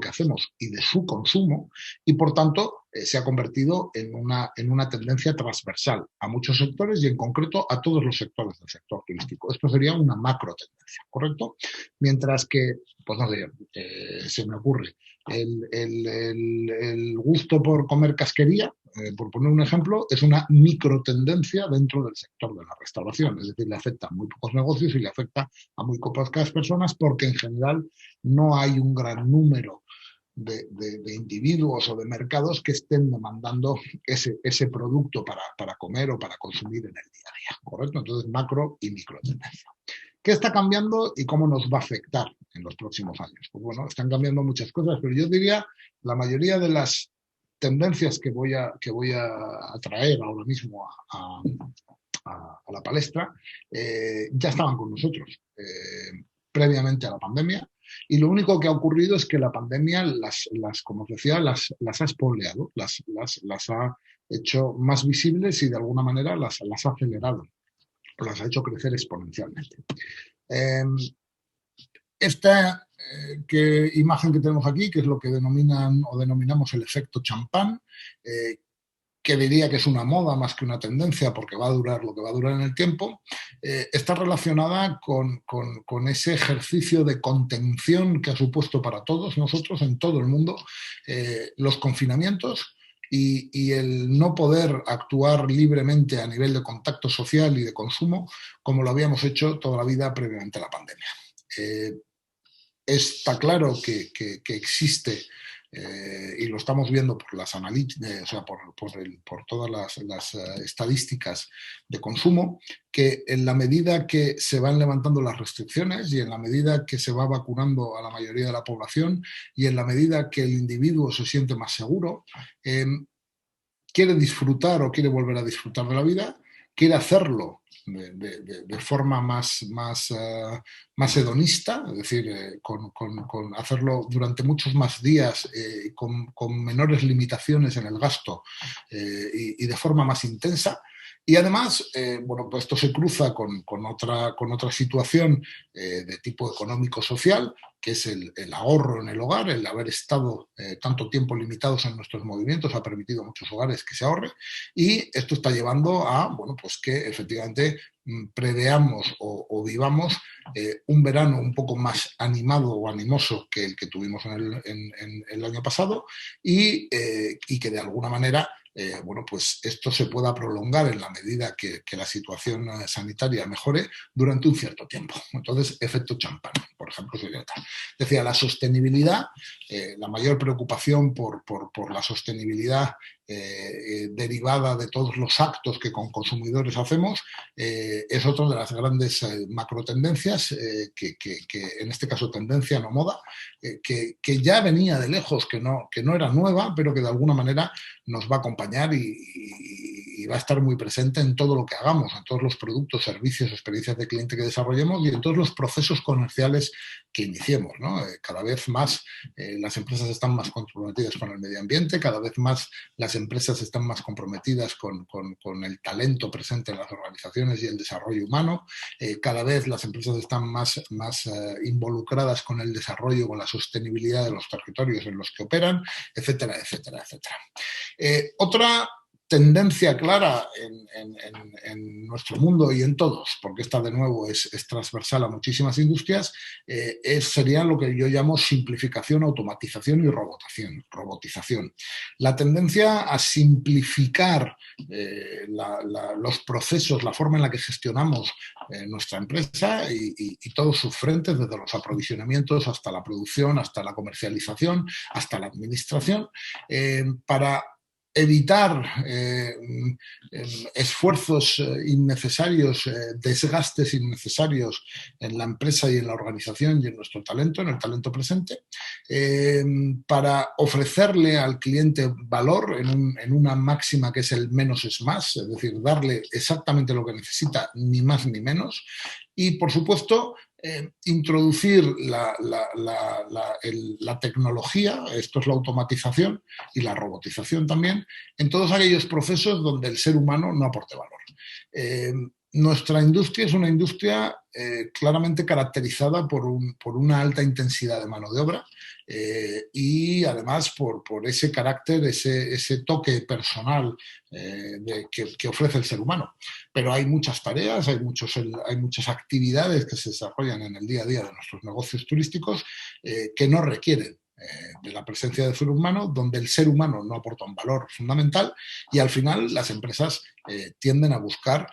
que hacemos y de su consumo, y por tanto se ha convertido en una tendencia transversal a muchos sectores, y en concreto a todos los sectores del sector turístico. Esto sería una macro tendencia, ¿correcto? Mientras que, pues no sé, se me ocurre, el gusto por comer casquería, por poner un ejemplo, es una microtendencia dentro del sector de la restauración. Es decir, le afecta a muy pocos negocios y le afecta a muy pocas personas, porque en general no hay un gran número de individuos o de mercados que estén demandando ese producto para comer o para consumir en el día a día, ¿correcto? Entonces, macro y micro tendencia. ¿Qué está cambiando y cómo nos va a afectar en los próximos años? Pues bueno, están cambiando muchas cosas, pero yo diría la mayoría de las tendencias que voy a traer ahora mismo a la palestra ya estaban con nosotros previamente a la pandemia, y lo único que ha ocurrido es que la pandemia como os decía, las ha espoleado, las ha hecho más visibles y de alguna manera las ha acelerado, las ha hecho crecer exponencialmente. Esta imagen que tenemos aquí, que es lo que denominamos el efecto champán, que diría que es una moda más que una tendencia, porque va a durar lo que va a durar en el tiempo, está relacionada con ese ejercicio de contención que ha supuesto para todos nosotros en todo el mundo los confinamientos y el no poder actuar libremente a nivel de contacto social y de consumo como lo habíamos hecho toda la vida previamente a la pandemia. Está claro que existe, y lo estamos viendo por las analíticas, o sea, por todas las estadísticas de consumo, que en la medida que se van levantando las restricciones y en la medida que se va vacunando a la mayoría de la población y en la medida que el individuo se siente más seguro, quiere disfrutar o quiere volver a disfrutar de la vida, quiere hacerlo de forma más hedonista, es decir, con hacerlo durante muchos más días, con menores limitaciones en el gasto y de forma más intensa. Y además, bueno, pues esto se cruza con otra situación de tipo económico-social, que es el ahorro en el hogar. El haber estado tanto tiempo limitados en nuestros movimientos ha permitido a muchos hogares que se ahorre, y esto está llevando a, bueno, pues que efectivamente preveamos o vivamos un verano un poco más animado o animoso que el que tuvimos en el año pasado, y que de alguna manera bueno, pues esto se pueda prolongar en la medida que la situación sanitaria mejore durante un cierto tiempo. Entonces, efecto champán, por ejemplo, sería tal. Decía, la sostenibilidad, la mayor preocupación por la sostenibilidad derivada de todos los actos que con consumidores hacemos, es otra de las grandes macro tendencias, que en este caso tendencia, no moda, que ya venía de lejos, que no era nueva, pero que de alguna manera nos va a acompañar y y va a estar muy presente en todo lo que hagamos, en todos los productos, servicios, experiencias de cliente que desarrollemos y en todos los procesos comerciales que iniciemos, ¿no? Cada vez más las empresas están más comprometidas con el medio ambiente, cada vez más las empresas están más comprometidas con el talento presente en las organizaciones y el desarrollo humano, cada vez las empresas están más involucradas con el desarrollo, con la sostenibilidad de los territorios en los que operan, etcétera, etcétera, etcétera. Otra tendencia clara en nuestro mundo y en todos, porque esta de nuevo es transversal a muchísimas industrias, sería lo que yo llamo simplificación, automatización y robotización. La tendencia a simplificar los procesos, la forma en la que gestionamos nuestra empresa y todos sus frentes, desde los aprovisionamientos hasta la producción, hasta la comercialización, hasta la administración, para evitar esfuerzos innecesarios, desgastes innecesarios en la empresa y en la organización y en nuestro talento, en el talento presente, para ofrecerle al cliente valor en una máxima que es el menos es más, es decir, darle exactamente lo que necesita, ni más ni menos, y por supuesto introducir la tecnología, esto es la automatización y la robotización también, en todos aquellos procesos donde el ser humano no aporte valor. Nuestra industria es una industria claramente caracterizada por una alta intensidad de mano de obra y además por ese carácter, ese toque personal que ofrece el ser humano. Pero hay muchas tareas, hay muchas actividades que se desarrollan en el día a día de nuestros negocios turísticos que no requieren de la presencia del ser humano, donde el ser humano no aporta un valor fundamental y al final las empresas tienden a buscar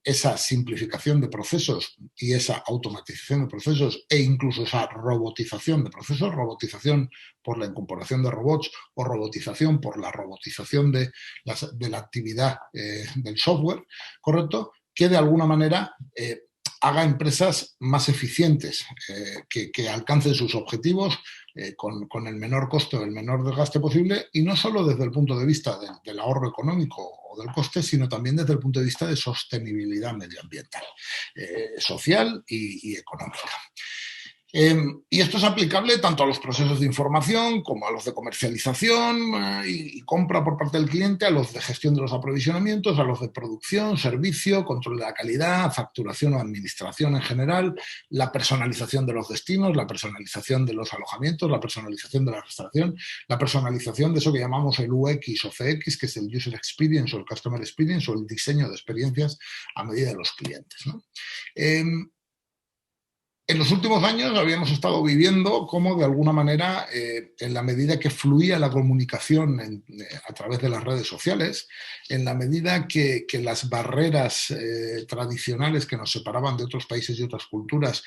esa simplificación de procesos y esa automatización de procesos e incluso esa robotización de procesos, robotización por la incorporación de robots o robotización por la robotización de la actividad del software, ¿correcto? Que de alguna manera haga empresas más eficientes, que alcancen sus objetivos con el menor costo, el menor desgaste posible, y no solo desde el punto de vista del ahorro económico o del coste, sino también desde el punto de vista de sostenibilidad medioambiental, social y económica. Y esto es aplicable tanto a los procesos de información como a los de comercialización y compra por parte del cliente, a los de gestión de los aprovisionamientos, a los de producción, servicio, control de la calidad, facturación o administración en general, la personalización de los destinos, la personalización de los alojamientos, la personalización de la restauración, la personalización de eso que llamamos el UX o CX, que es el User Experience o el Customer Experience o el diseño de experiencias a medida de los clientes, ¿no? En los últimos años habíamos estado viviendo cómo, de alguna manera, en la medida que fluía la comunicación a través de las redes sociales, en la medida que las barreras tradicionales que nos separaban de otros países y otras culturas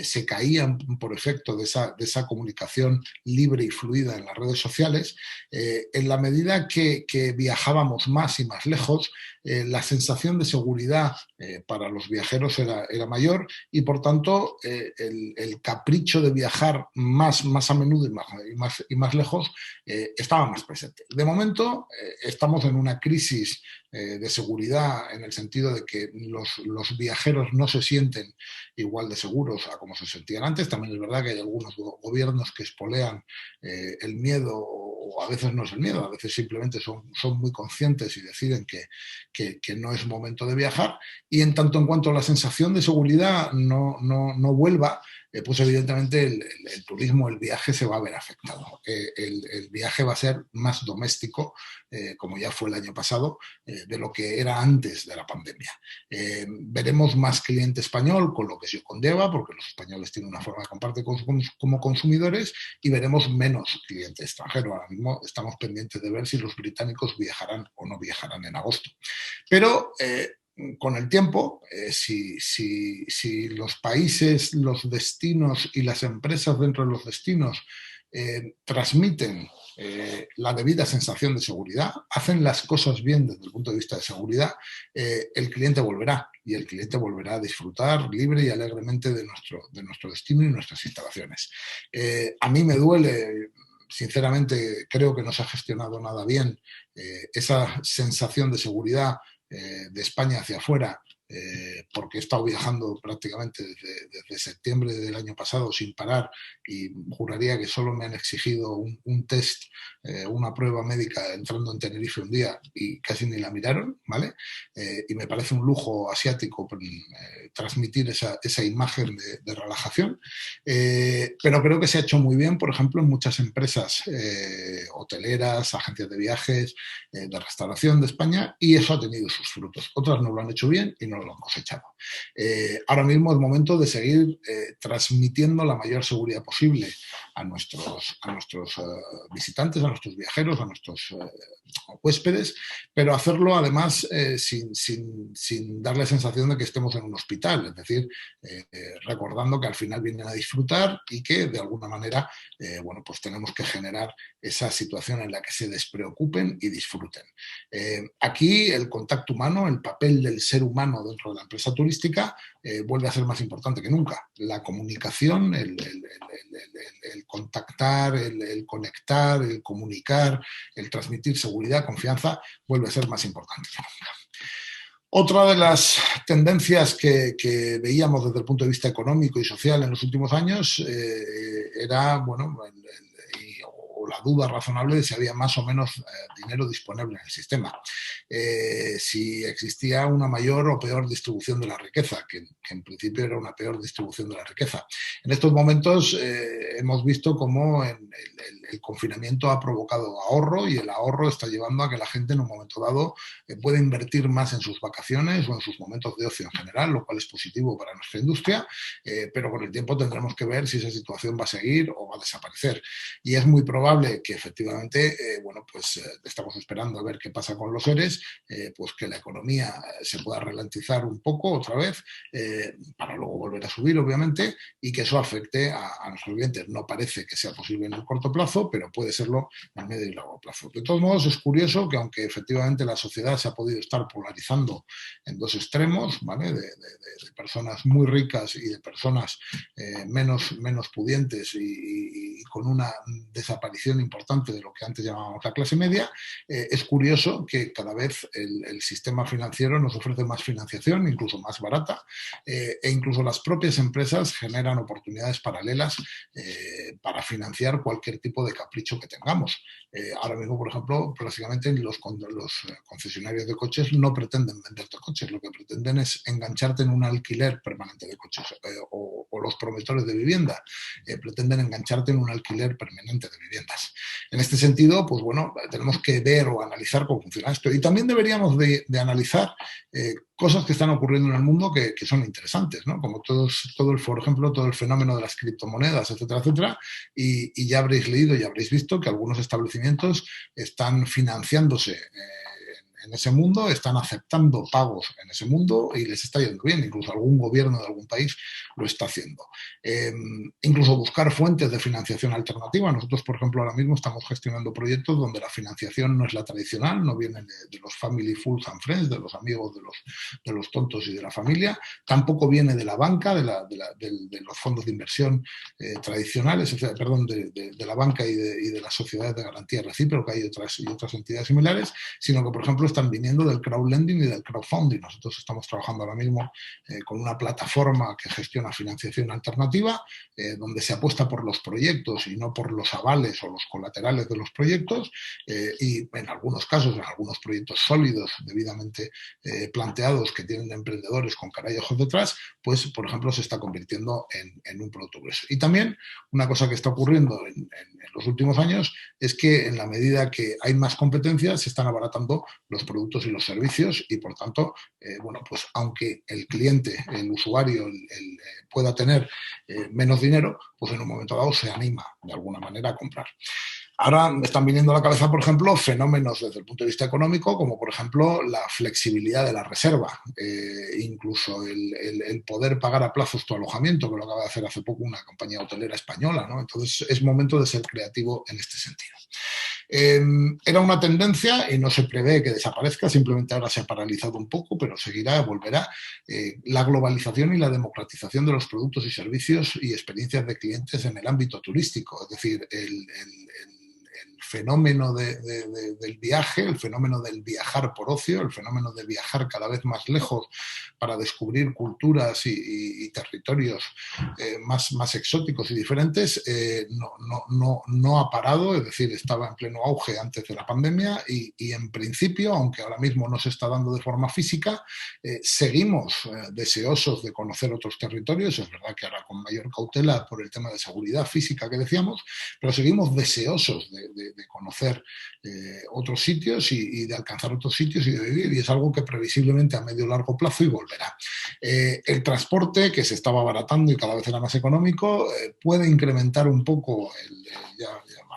se caían por efecto de esa comunicación libre y fluida en las redes sociales, en la medida que viajábamos más y más lejos, la sensación de seguridad para los viajeros era mayor y, por tanto, el capricho de viajar más a menudo y más lejos estaba más presente. De momento estamos en una crisis de seguridad en el sentido de que los viajeros no se sienten igual de seguros a como se sentían antes. También es verdad que hay algunos gobiernos que espolean el miedo, o a veces no es el miedo, a veces simplemente son muy conscientes y deciden que no es momento de viajar. Y en tanto en cuanto la sensación de seguridad no vuelva, pues evidentemente el turismo, el viaje se va a ver afectado. El viaje va a ser más doméstico, como ya fue el año pasado, de lo que era antes de la pandemia. Veremos más cliente español, con lo que se conlleva, porque los españoles tienen una forma de compartir como consumidores, y veremos menos cliente extranjero. Ahora mismo estamos pendientes de ver si los británicos viajarán o no viajarán en agosto. Pero con el tiempo, si los países, los destinos y las empresas dentro de los destinos transmiten la debida sensación de seguridad, hacen las cosas bien desde el punto de vista de seguridad, el cliente volverá y el cliente volverá a disfrutar libre y alegremente de nuestro destino y nuestras instalaciones. A mí me duele sinceramente creo que no se ha gestionado nada bien esa sensación de seguridad de España hacia afuera, porque he estado viajando prácticamente desde septiembre del año pasado sin parar y juraría que solo me han exigido un test, una prueba médica entrando en Tenerife un día y casi ni la miraron, ¿vale? Y me parece un lujo asiático transmitir esa imagen de relajación, pero creo que se ha hecho muy bien, por ejemplo, en muchas empresas hoteleras, agencias de viajes, de restauración de España, y eso ha tenido sus frutos. Otras no lo han hecho bien y no lo han cosechado. Ahora mismo es momento de seguir transmitiendo la mayor seguridad posible a nuestros visitantes, a nuestros viajeros, a nuestros huéspedes, pero hacerlo además sin dar la sensación de que estemos en un hospital, es decir, recordando que al final vienen a disfrutar y que de alguna manera bueno, pues tenemos que generar esa situación en la que se despreocupen y disfruten. Aquí el contacto humano, el papel del ser humano dentro de la empresa turística vuelve a ser más importante que nunca. La comunicación, el contactar, el conectar, el comunicar, el transmitir seguridad, confianza, vuelve a ser más importante que nunca. Otra de las tendencias que veíamos desde el punto de vista económico y social en los últimos años era, bueno, la duda razonable de si había más o menos dinero disponible en el sistema. Si existía una mayor o peor distribución de la riqueza, que en principio era una peor distribución de la riqueza. En estos momentos hemos visto cómo el confinamiento ha provocado ahorro y el ahorro está llevando a que la gente en un momento dado pueda invertir más en sus vacaciones o en sus momentos de ocio en general, lo cual es positivo para nuestra industria, pero con el tiempo tendremos que ver si esa situación va a seguir o va a desaparecer. Y es muy probable que efectivamente, bueno, pues estamos esperando a ver qué pasa con los ERES, pues que la economía se pueda ralentizar un poco otra vez, para luego volver a subir, obviamente, y que eso afecte a nuestros clientes. No parece que sea posible en el corto plazo, pero puede serlo en el medio y largo plazo. De todos modos, es curioso que aunque efectivamente la sociedad se ha podido estar polarizando en dos extremos, ¿vale? De personas muy ricas y de personas menos pudientes y con una desaparición importante de lo que antes llamábamos la clase media, es curioso que cada vez el sistema financiero nos ofrece más financiación, incluso más barata, e incluso las propias empresas generan oportunidades paralelas para financiar cualquier tipo de capricho que tengamos. Ahora mismo, por ejemplo, prácticamente los concesionarios de coches no pretenden venderte coches, lo que pretenden es engancharte en un alquiler permanente de coches, o los promotores de vivienda pretenden engancharte en un alquiler permanente de viviendas. En este sentido, pues bueno, tenemos que ver o analizar cómo funciona esto. Y también deberíamos de analizar cosas que están ocurriendo en el mundo que son interesantes, ¿no? Como por ejemplo, todo el fenómeno de las criptomonedas, etcétera, etcétera. Y ya habréis leído y habréis visto que algunos establecimientos están financiándose en ese mundo, están aceptando pagos en ese mundo y les está yendo bien. Incluso algún gobierno de algún país lo está haciendo. Incluso buscar fuentes de financiación alternativa. Nosotros, por ejemplo, ahora mismo estamos gestionando proyectos donde la financiación no es la tradicional, no viene de los family fools and friends, de los amigos de los tontos y de la familia, tampoco viene de la banca, de los fondos de inversión tradicionales, de la banca y de las sociedades de garantía recíproca y otras entidades similares, sino que, por ejemplo, están viniendo del crowdlending y del crowdfunding. Nosotros estamos trabajando ahora mismo con una plataforma que gestiona financiación alternativa, donde se apuesta por los proyectos y no por los avales o los colaterales de los proyectos, y en algunos casos, en algunos proyectos sólidos, debidamente planteados, que tienen emprendedores con cara y ojos detrás, pues, por ejemplo, se está convirtiendo en un producto grueso. Y también una cosa que está ocurriendo en los últimos años es que en la medida que hay más competencia, se están abaratando los productos y los servicios y, por tanto, bueno, pues aunque el cliente, el usuario, pueda tener menos dinero, pues en un momento dado se anima de alguna manera a comprar. Ahora me están viniendo a la cabeza, por ejemplo, fenómenos desde el punto de vista económico, como por ejemplo la flexibilidad de la reserva, incluso el poder pagar a plazos tu alojamiento, que lo acaba de hacer hace poco una compañía hotelera española, ¿no? Entonces es momento de ser creativo en este sentido. Era una tendencia y no se prevé que desaparezca, simplemente ahora se ha paralizado un poco, pero seguirá, volverá, la globalización y la democratización de los productos y servicios y experiencias de clientes en el ámbito turístico. Es decir, fenómeno del viaje, el fenómeno del viajar por ocio, el fenómeno de viajar cada vez más lejos para descubrir culturas y territorios más exóticos y diferentes, no ha parado, es decir, estaba en pleno auge antes de la pandemia y en principio, aunque ahora mismo no se está dando de forma física, seguimos deseosos de conocer otros territorios. Es verdad que ahora con mayor cautela por el tema de seguridad física que decíamos, pero seguimos deseosos de conocer otros sitios y de alcanzar otros sitios y de vivir, y es algo que previsiblemente a medio o largo plazo y volverá. El transporte, que se estaba abaratando y cada vez era más económico, puede incrementar un poco, ya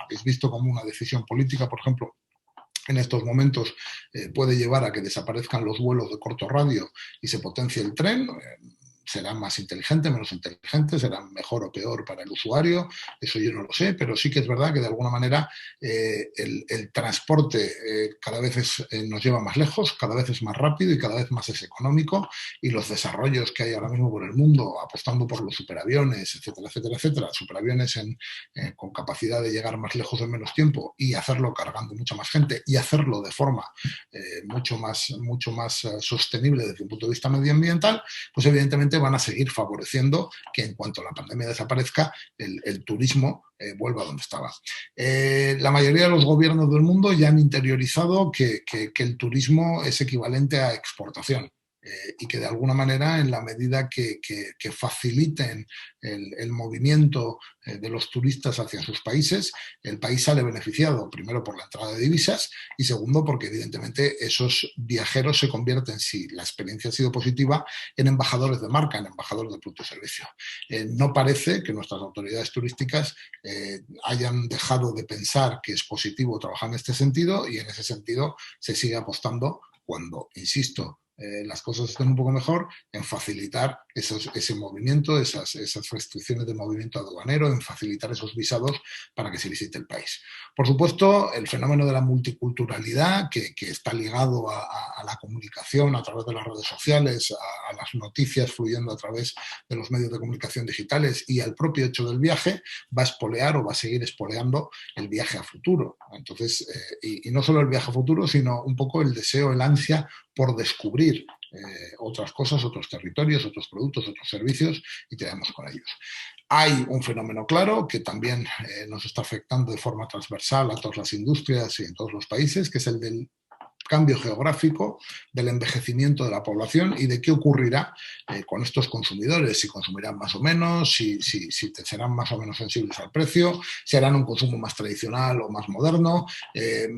habéis visto como una decisión política, por ejemplo, en estos momentos puede llevar a que desaparezcan los vuelos de corto radio y se potencie el tren. Serán más inteligentes, menos inteligentes, serán mejor o peor para el usuario, eso yo no lo sé, pero sí que es verdad que de alguna manera el transporte cada vez nos lleva más lejos, cada vez es más rápido y cada vez más es económico, y los desarrollos que hay ahora mismo por el mundo, apostando por los superaviones, etcétera, etcétera, etcétera, superaviones con capacidad de llegar más lejos en menos tiempo y hacerlo cargando mucha más gente y hacerlo de forma mucho más sostenible desde un punto de vista medioambiental, pues evidentemente van a seguir favoreciendo que en cuanto la pandemia desaparezca, el turismo vuelva a donde estaba. La mayoría de los gobiernos del mundo ya han interiorizado que el turismo es equivalente a exportación. Y que de alguna manera, en la medida que faciliten el movimiento de los turistas hacia sus países, el país sale beneficiado, primero por la entrada de divisas y segundo porque evidentemente esos viajeros se convierten, si la experiencia ha sido positiva, en embajadores de marca, en embajadores de producto y servicio. No parece que nuestras autoridades turísticas hayan dejado de pensar que es positivo trabajar en este sentido, y en ese sentido se sigue apostando, cuando, insisto, las cosas estén un poco mejor, en facilitar ese movimiento, esas restricciones de movimiento aduanero, en facilitar esos visados para que se visite el país. Por supuesto, el fenómeno de la multiculturalidad, que está ligado a la comunicación a través de las redes sociales, a las noticias fluyendo a través de los medios de comunicación digitales y al propio hecho del viaje, va a espolear o va a seguir espoleando el viaje a futuro. Entonces, y no solo el viaje a futuro, sino un poco el deseo, el ansia por descubrir otras cosas, otros territorios, otros productos, otros servicios, y quedamos con ellos. Hay un fenómeno claro que también nos está afectando de forma transversal a todas las industrias y en todos los países, que es el del cambio geográfico, del envejecimiento de la población y de qué ocurrirá con estos consumidores, si consumirán más o menos, si serán más o menos sensibles al precio, si harán un consumo más tradicional o más moderno,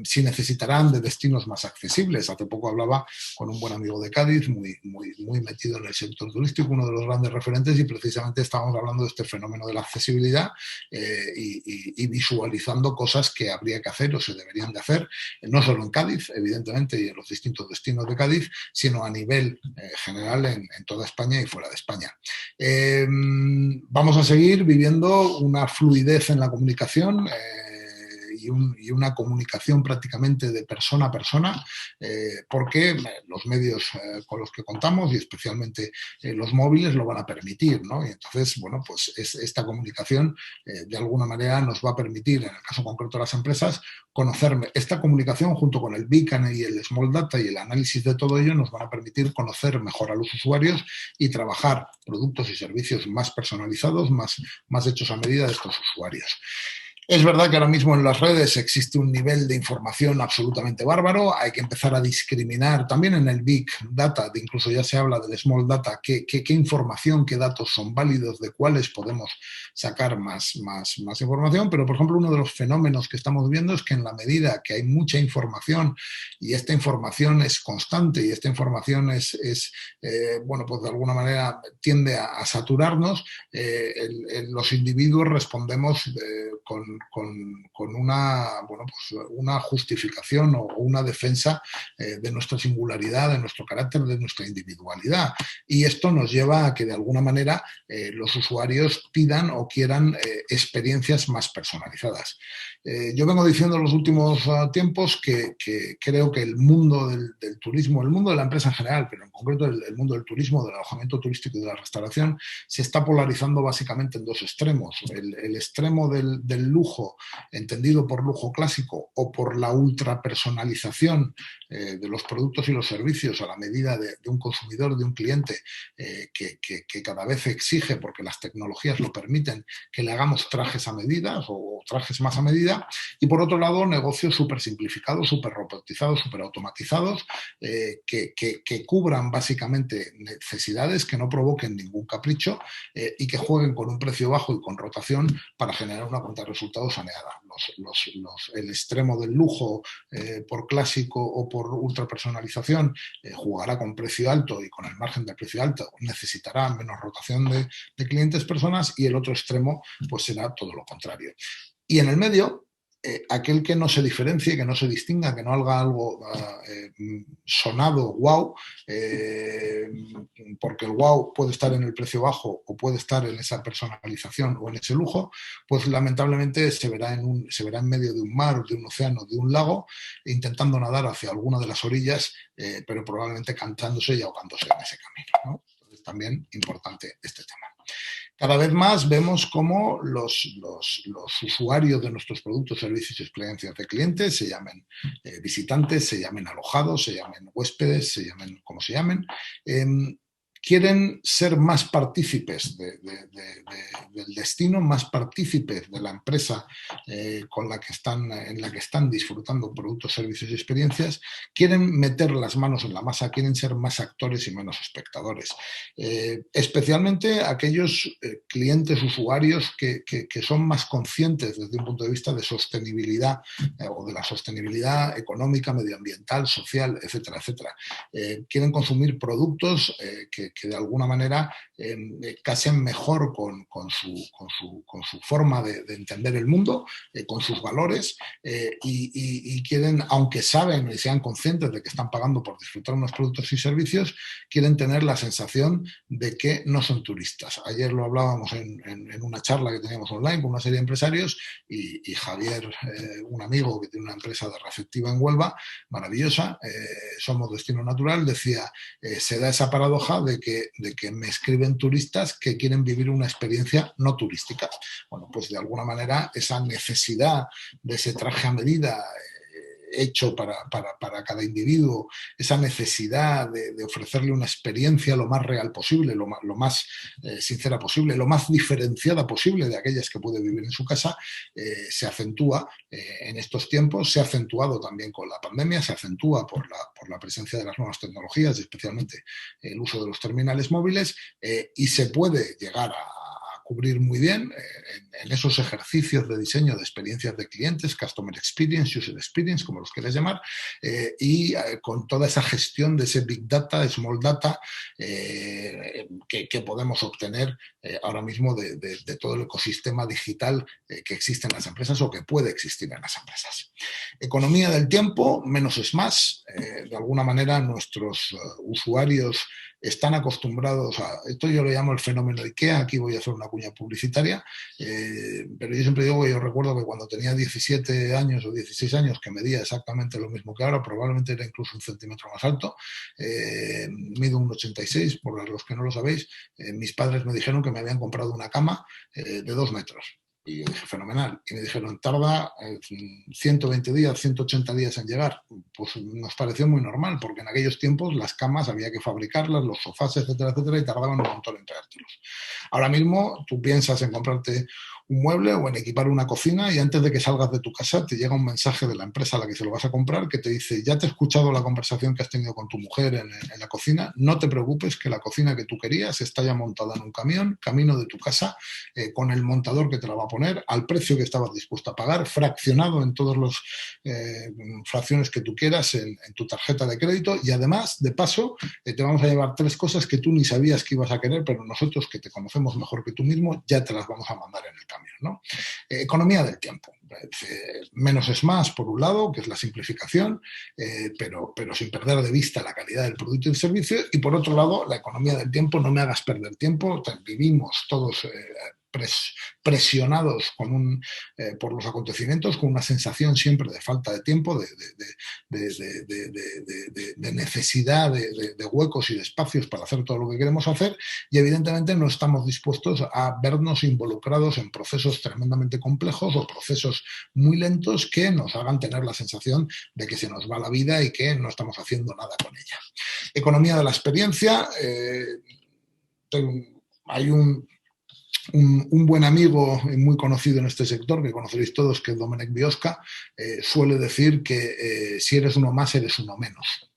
si necesitarán de destinos más accesibles. Hace poco hablaba con un buen amigo de Cádiz, muy metido en el sector turístico, uno de los grandes referentes, y precisamente estábamos hablando de este fenómeno de la accesibilidad y visualizando cosas que habría que hacer o se deberían de hacer, no solo en Cádiz, evidentemente, y en los distintos destinos de Cádiz, sino a nivel general en toda España y fuera de España. Vamos a seguir viviendo una fluidez en la comunicación y una comunicación prácticamente de persona a persona, porque los medios con los que contamos y especialmente los móviles lo van a permitir, ¿no? Y entonces, bueno, pues esta comunicación de alguna manera nos va a permitir, en el caso concreto de las empresas, conocer esta comunicación junto con el Big Data y el Small Data y el análisis de todo ello nos van a permitir conocer mejor a los usuarios y trabajar productos y servicios más personalizados, más hechos a medida de estos usuarios. Es verdad que ahora mismo en las redes existe un nivel de información absolutamente bárbaro, hay que empezar a discriminar también en el Big Data, incluso ya se habla del Small Data, qué información, qué datos son válidos, de cuáles podemos sacar más información, pero por ejemplo uno de los fenómenos que estamos viendo es que en la medida que hay mucha información y esta información es constante y esta información bueno, pues de alguna manera tiende a saturarnos, los individuos respondemos con una justificación o una defensa de nuestra singularidad, de nuestro carácter, de nuestra individualidad. Y esto nos lleva a que de alguna manera los usuarios pidan o quieran experiencias más personalizadas. Yo vengo diciendo en los últimos tiempos que creo que el mundo del turismo, el mundo de la empresa en general, pero en concreto el mundo del turismo, del alojamiento turístico y de la restauración, se está polarizando básicamente en dos extremos. El extremo del lujo lujo, entendido por lujo clásico, o por la ultrapersonalización de los productos y los servicios a la medida de un consumidor, de un cliente que cada vez exige, porque las tecnologías lo permiten, que le hagamos trajes a medida o trajes más a medida. Y por otro lado, negocios súper simplificados, súper robotizados, súper automatizados, que cubran básicamente necesidades, que no provoquen ningún capricho y que jueguen con un precio bajo y con rotación para generar una cuenta de resultados saneada. El extremo del lujo por clásico o por ultrapersonalización jugará con precio alto, y con el margen del precio alto necesitará menos rotación de clientes, personas, y el otro extremo pues será todo lo contrario. Y en el medio, aquel que no se diferencie, que no se distinga, que no haga algo sonado, wow, porque el wow puede estar en el precio bajo o puede estar en esa personalización o en ese lujo, pues lamentablemente se verá en medio de un mar, de un océano, de un lago, intentando nadar hacia alguna de las orillas, pero probablemente cansándose y ahogándose en ese camino, ¿no? Entonces, también importante este tema. Cada vez más vemos cómo los usuarios de nuestros productos, servicios y experiencias de clientes, se llamen visitantes, se llamen alojados, se llamen huéspedes, se llamen como se llamen, quieren ser más partícipes del destino, más partícipes de la empresa en la que están disfrutando productos, servicios y experiencias, quieren meter las manos en la masa, quieren ser más actores y menos espectadores. Especialmente aquellos clientes, usuarios que son más conscientes desde un punto de vista de sostenibilidad o de la sostenibilidad económica, medioambiental, social, etcétera, etcétera. Quieren consumir productos que de alguna manera casen mejor con su forma de entender el mundo, con sus valores, y quieren, aunque saben y sean conscientes de que están pagando por disfrutar unos productos y servicios, quieren tener la sensación de que no son turistas. Ayer lo hablábamos en una charla que teníamos online con una serie de empresarios, y Javier, un amigo que tiene una empresa de receptiva en Huelva, maravillosa, Somos Destino Natural, decía, se da esa paradoja de que me escriben turistas que quieren vivir una experiencia no turística. Bueno, pues de alguna manera esa necesidad de ese traje a medida hecho para cada individuo, esa necesidad de ofrecerle una experiencia lo más real posible, lo más sincera posible, lo más diferenciada posible de aquellas que puede vivir en su casa, se acentúa en estos tiempos, se ha acentuado también con la pandemia, se acentúa por la presencia de las nuevas tecnologías, especialmente el uso de los terminales móviles, y se puede llegar a cubrir muy bien en esos ejercicios de diseño de experiencias de clientes, Customer Experience, User Experience, como los quieras llamar, y con toda esa gestión de ese Big Data, Small Data, que podemos obtener ahora mismo de todo el ecosistema digital que existe en las empresas o que puede existir en las empresas. Economía del tiempo, menos es más. De alguna manera nuestros usuarios están acostumbrados a, esto yo lo llamo el fenómeno IKEA, aquí voy a hacer una cuña publicitaria, pero yo siempre digo que yo recuerdo que cuando tenía 17 años o 16 años, que medía exactamente lo mismo que ahora, probablemente era incluso 1 centímetro más alto, mido 1,86, por los que no lo sabéis, mis padres me dijeron que me habían comprado una cama de 2 metros. Y yo dije, fenomenal. Y me dijeron, tarda 120 días, 180 días en llegar. Pues nos pareció muy normal, porque en aquellos tiempos las camas había que fabricarlas, los sofás, etcétera, etcétera, y tardaban un montón en traértelos. Ahora mismo tú piensas en comprarte un mueble o en equipar una cocina, y antes de que salgas de tu casa te llega un mensaje de la empresa a la que se lo vas a comprar que te dice, ya te he escuchado la conversación que has tenido con tu mujer en la cocina, no te preocupes que la cocina que tú querías está ya montada en un camión, camino de tu casa, con el montador que te la va a poner, al precio que estabas dispuesto a pagar, fraccionado en todas las fracciones que tú quieras en tu tarjeta de crédito, y además, de paso, te vamos a llevar 3 cosas que tú ni sabías que ibas a querer, pero nosotros, que te conocemos mejor que tú mismo, ya te las vamos a mandar en el camión, ¿no? Economía del tiempo. Menos es más, por un lado, que es la simplificación, pero sin perder de vista la calidad del producto y el servicio, y por otro lado, la economía del tiempo, no me hagas perder tiempo, vivimos todos presionados por los acontecimientos, con una sensación siempre de falta de tiempo, de necesidad de huecos y de espacios para hacer todo lo que queremos hacer, y evidentemente no estamos dispuestos a vernos involucrados en procesos tremendamente complejos o procesos muy lentos que nos hagan tener la sensación de que se nos va la vida y que no estamos haciendo nada con ella. Economía de la experiencia. Hay un buen amigo muy conocido en este sector, que conoceréis todos, que es Domenech Biosca, suele decir que si eres uno más, eres uno menos.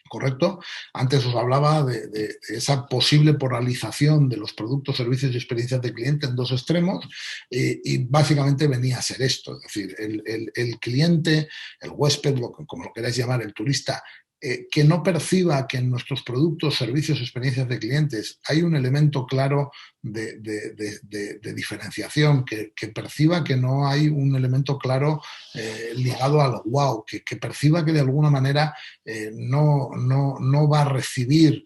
¿Correcto? Antes os hablaba de esa posible polarización de los productos, servicios y experiencias de cliente en dos extremos, y básicamente venía a ser esto, es decir, el cliente, el huésped, como lo queráis llamar, el turista, que no perciba que en nuestros productos, servicios, experiencias de clientes hay un elemento claro de diferenciación, que perciba que no hay un elemento claro ligado al wow, que perciba que de alguna manera no va a recibir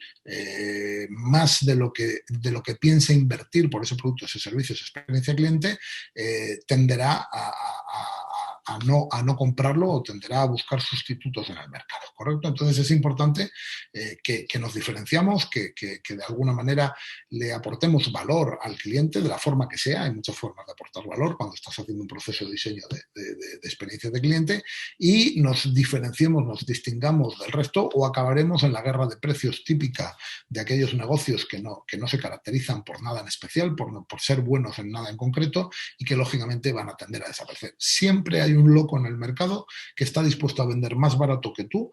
más de lo que piensa invertir por ese producto, ese servicio, esa experiencia cliente, tenderá a no comprarlo o tenderá a buscar sustitutos en el mercado, ¿correcto? Entonces es importante que nos diferenciamos, que de alguna manera le aportemos valor al cliente de la forma que sea. Hay muchas formas de aportar valor cuando estás haciendo un proceso de diseño de experiencia de cliente, y nos diferenciemos, nos distingamos del resto, o acabaremos en la guerra de precios típica de aquellos negocios que no se caracterizan por nada en especial, por ser buenos en nada en concreto, y que lógicamente van a tender a desaparecer. Siempre hay un loco en el mercado que está dispuesto a vender más barato que tú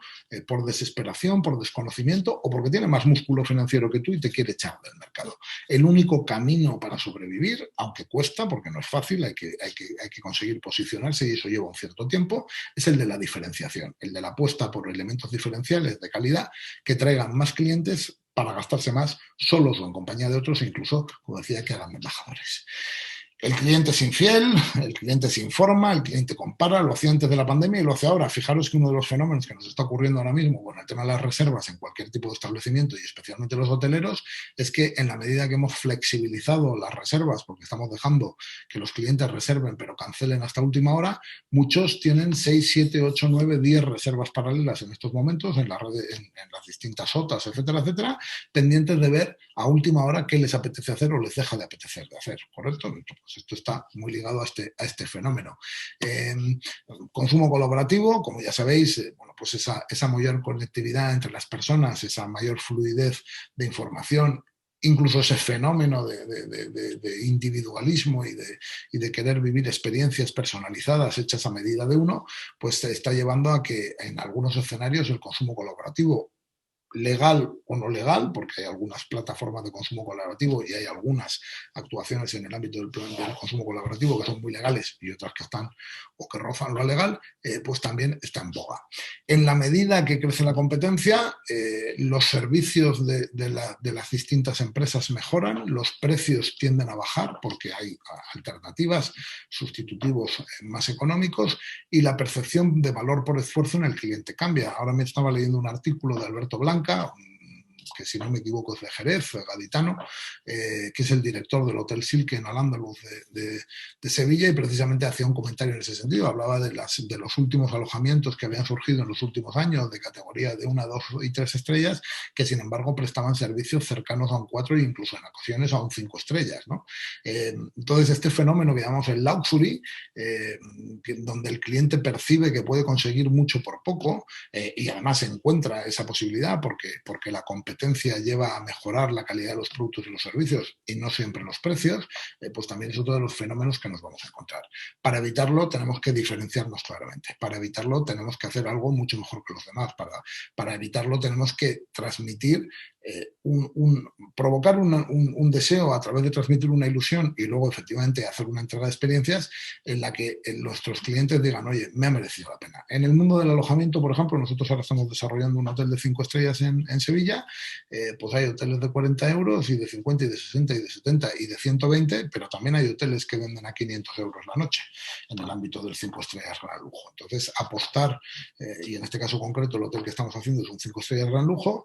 por desesperación, por desconocimiento o porque tiene más músculo financiero que tú y te quiere echar del mercado. El único camino para sobrevivir, aunque cuesta, porque no es fácil, hay que conseguir posicionarse, y eso lleva un cierto tiempo, es el de la diferenciación, el de la apuesta por elementos diferenciales de calidad que traigan más clientes para gastarse más solos o en compañía de otros, e incluso, como decía, que hagan embajadores. El cliente es infiel, el cliente se informa, el cliente compara, lo hacía antes de la pandemia y lo hace ahora. Fijaros que uno de los fenómenos que nos está ocurriendo ahora mismo con el tema de las reservas en cualquier tipo de establecimiento, y especialmente los hoteleros, es que en la medida que hemos flexibilizado las reservas, porque estamos dejando que los clientes reserven pero cancelen hasta última hora, muchos tienen 6, 7, 8, 9, 10 reservas paralelas en estos momentos en las distintas OTAs, etcétera, etcétera, pendientes de ver a última hora qué les apetece hacer o les deja de apetecer de hacer, ¿correcto? Pues esto está muy ligado a este fenómeno. Consumo colaborativo, como ya sabéis, bueno, pues esa mayor conectividad entre las personas, esa mayor fluidez de información, incluso ese fenómeno de individualismo y de querer vivir experiencias personalizadas hechas a medida de uno, pues está llevando a que en algunos escenarios el consumo colaborativo, legal o no legal, porque hay algunas plataformas de consumo colaborativo y hay algunas actuaciones en el ámbito del consumo colaborativo que son muy legales y otras que están o que rozan lo legal, pues también está en boga. En la medida que crece la competencia, los servicios de las distintas empresas mejoran, los precios tienden a bajar porque hay alternativas, sustitutivos más económicos, y la percepción de valor por esfuerzo en el cliente cambia. Ahora me estaba leyendo un artículo de Alberto Blanca, que si no me equivoco es de Jerez, gaditano, que es el director del Hotel Silke en Al-Ándalus de Sevilla, y precisamente hacía un comentario en ese sentido. Hablaba de los últimos alojamientos que habían surgido en los últimos años de categoría de 1, 2 y 3 estrellas, que sin embargo prestaban servicios cercanos a un 4 e incluso en ocasiones a un 5 estrellas, ¿no? Entonces este fenómeno que llamamos el luxury, donde el cliente percibe que puede conseguir mucho por poco, y además encuentra esa posibilidad porque la competencia lleva a mejorar la calidad de los productos y los servicios y no siempre los precios, pues también es otro de los fenómenos que nos vamos a encontrar. Para evitarlo tenemos que diferenciarnos claramente. Para evitarlo tenemos que hacer algo mucho mejor que los demás. Para evitarlo tenemos que transmitir, provocar un deseo a través de transmitir una ilusión y luego efectivamente hacer una entrega de experiencias en la que nuestros clientes digan, oye, me ha merecido la pena. En el mundo del alojamiento, por ejemplo, nosotros ahora estamos desarrollando un hotel de 5 estrellas en Sevilla. Pues hay hoteles de 40 euros y de 50 y de 60 y de 70 y de 120, pero también hay hoteles que venden a 500 euros la noche en el ámbito del 5 estrellas gran lujo. Entonces, apostar, y en este caso concreto el hotel que estamos haciendo es un 5 estrellas gran lujo,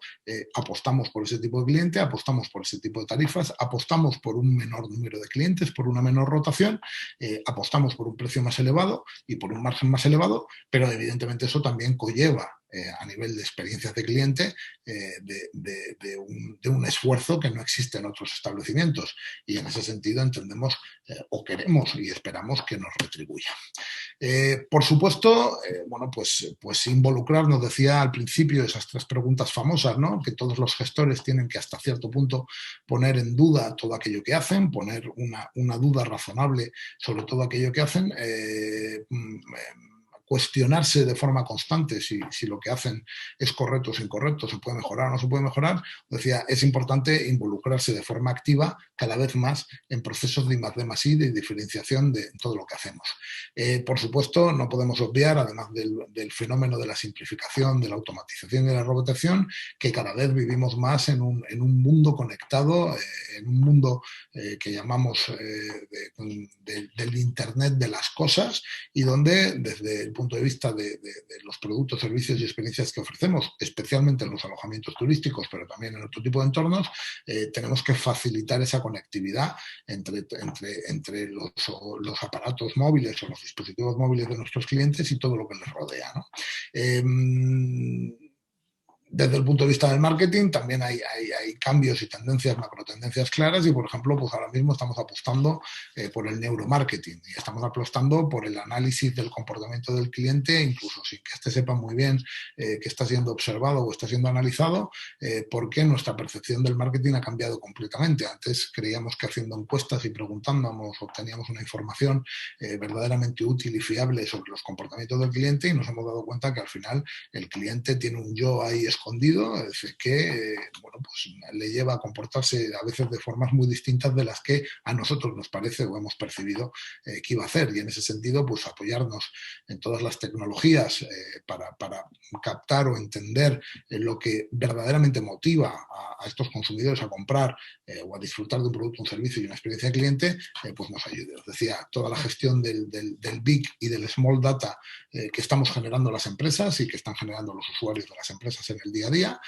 apostamos por ese tipo de cliente, apostamos por ese tipo de tarifas, apostamos por un menor número de clientes, por una menor rotación, apostamos por un precio más elevado y por un margen más elevado, pero evidentemente eso también conlleva a nivel de experiencias de cliente de un esfuerzo que no existe en otros establecimientos, y en ese sentido entendemos o queremos y esperamos que nos retribuya. Por supuesto, bueno, pues involucrarnos, decía al principio, esas 3 preguntas famosas, ¿no? Que todos los gestores tienen que hasta cierto punto poner en duda todo aquello que hacen, poner una duda razonable sobre todo aquello que hacen, cuestionarse de forma constante si lo que hacen es correcto o es incorrecto, se puede mejorar o no se puede mejorar. Decía, es importante involucrarse de forma activa cada vez más en procesos de I+D+I, de diferenciación de todo lo que hacemos. Por supuesto, no podemos obviar, además del fenómeno de la simplificación, de la automatización y de la robotización, que cada vez vivimos más en un mundo conectado, en un mundo que llamamos del Internet de las cosas, y donde desde el punto de vista de los productos, servicios y experiencias que ofrecemos, especialmente en los alojamientos turísticos, pero también en otro tipo de entornos, tenemos que facilitar esa conectividad entre los aparatos móviles o los dispositivos móviles de nuestros clientes y todo lo que les rodea, ¿no? Desde el punto de vista del marketing también hay cambios y tendencias, macrotendencias claras, y por ejemplo, pues ahora mismo estamos apostando por el neuromarketing, y estamos apostando por el análisis del comportamiento del cliente, incluso sin que éste sepa muy bien que está siendo observado o está siendo analizado, porque nuestra percepción del marketing ha cambiado completamente. Antes creíamos que haciendo encuestas y preguntándonos obteníamos una información verdaderamente útil y fiable sobre los comportamientos del cliente, y nos hemos dado cuenta que al final el cliente tiene un yo ahí escondido, que bueno, pues le lleva a comportarse a veces de formas muy distintas de las que a nosotros nos parece o hemos percibido que iba a hacer. Y en ese sentido, pues apoyarnos en todas las tecnologías para captar o entender lo que verdaderamente motiva a estos consumidores a comprar o a disfrutar de un producto, un servicio y una experiencia de cliente, pues nos ayude. Os decía, toda la gestión del Big y del Small Data que estamos generando las empresas y que están generando los usuarios de las empresas en el día a día,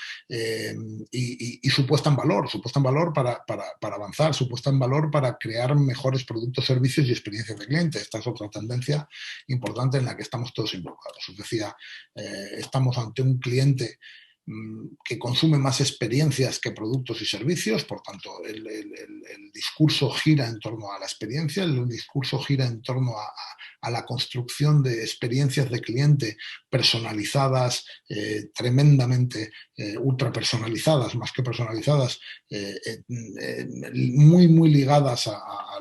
y su puesta en valor para avanzar, su puesta en valor para crear mejores productos, servicios y experiencias de cliente. Esta es otra tendencia importante en la que estamos todos involucrados. Os decía, estamos ante un cliente que consume más experiencias que productos y servicios, por tanto el discurso gira en torno a la experiencia, el discurso gira en torno a la construcción de experiencias de cliente personalizadas, tremendamente ultra personalizadas, más que personalizadas, muy ligadas a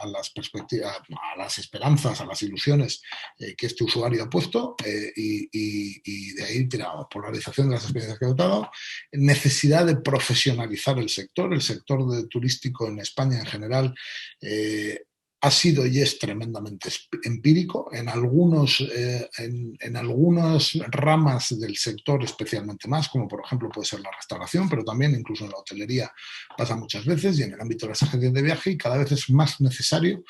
las perspectivas, a las esperanzas, a las ilusiones que este usuario ha puesto, y de ahí la polarización de las experiencias que he dotado, necesidad de profesionalizar el sector turístico en España en general ha sido y es tremendamente empírico. En algunas ramas del sector especialmente más, como por ejemplo puede ser la restauración, pero también incluso en la hotelería pasa muchas veces, y en el ámbito de las agencias de viaje, y cada vez es más necesario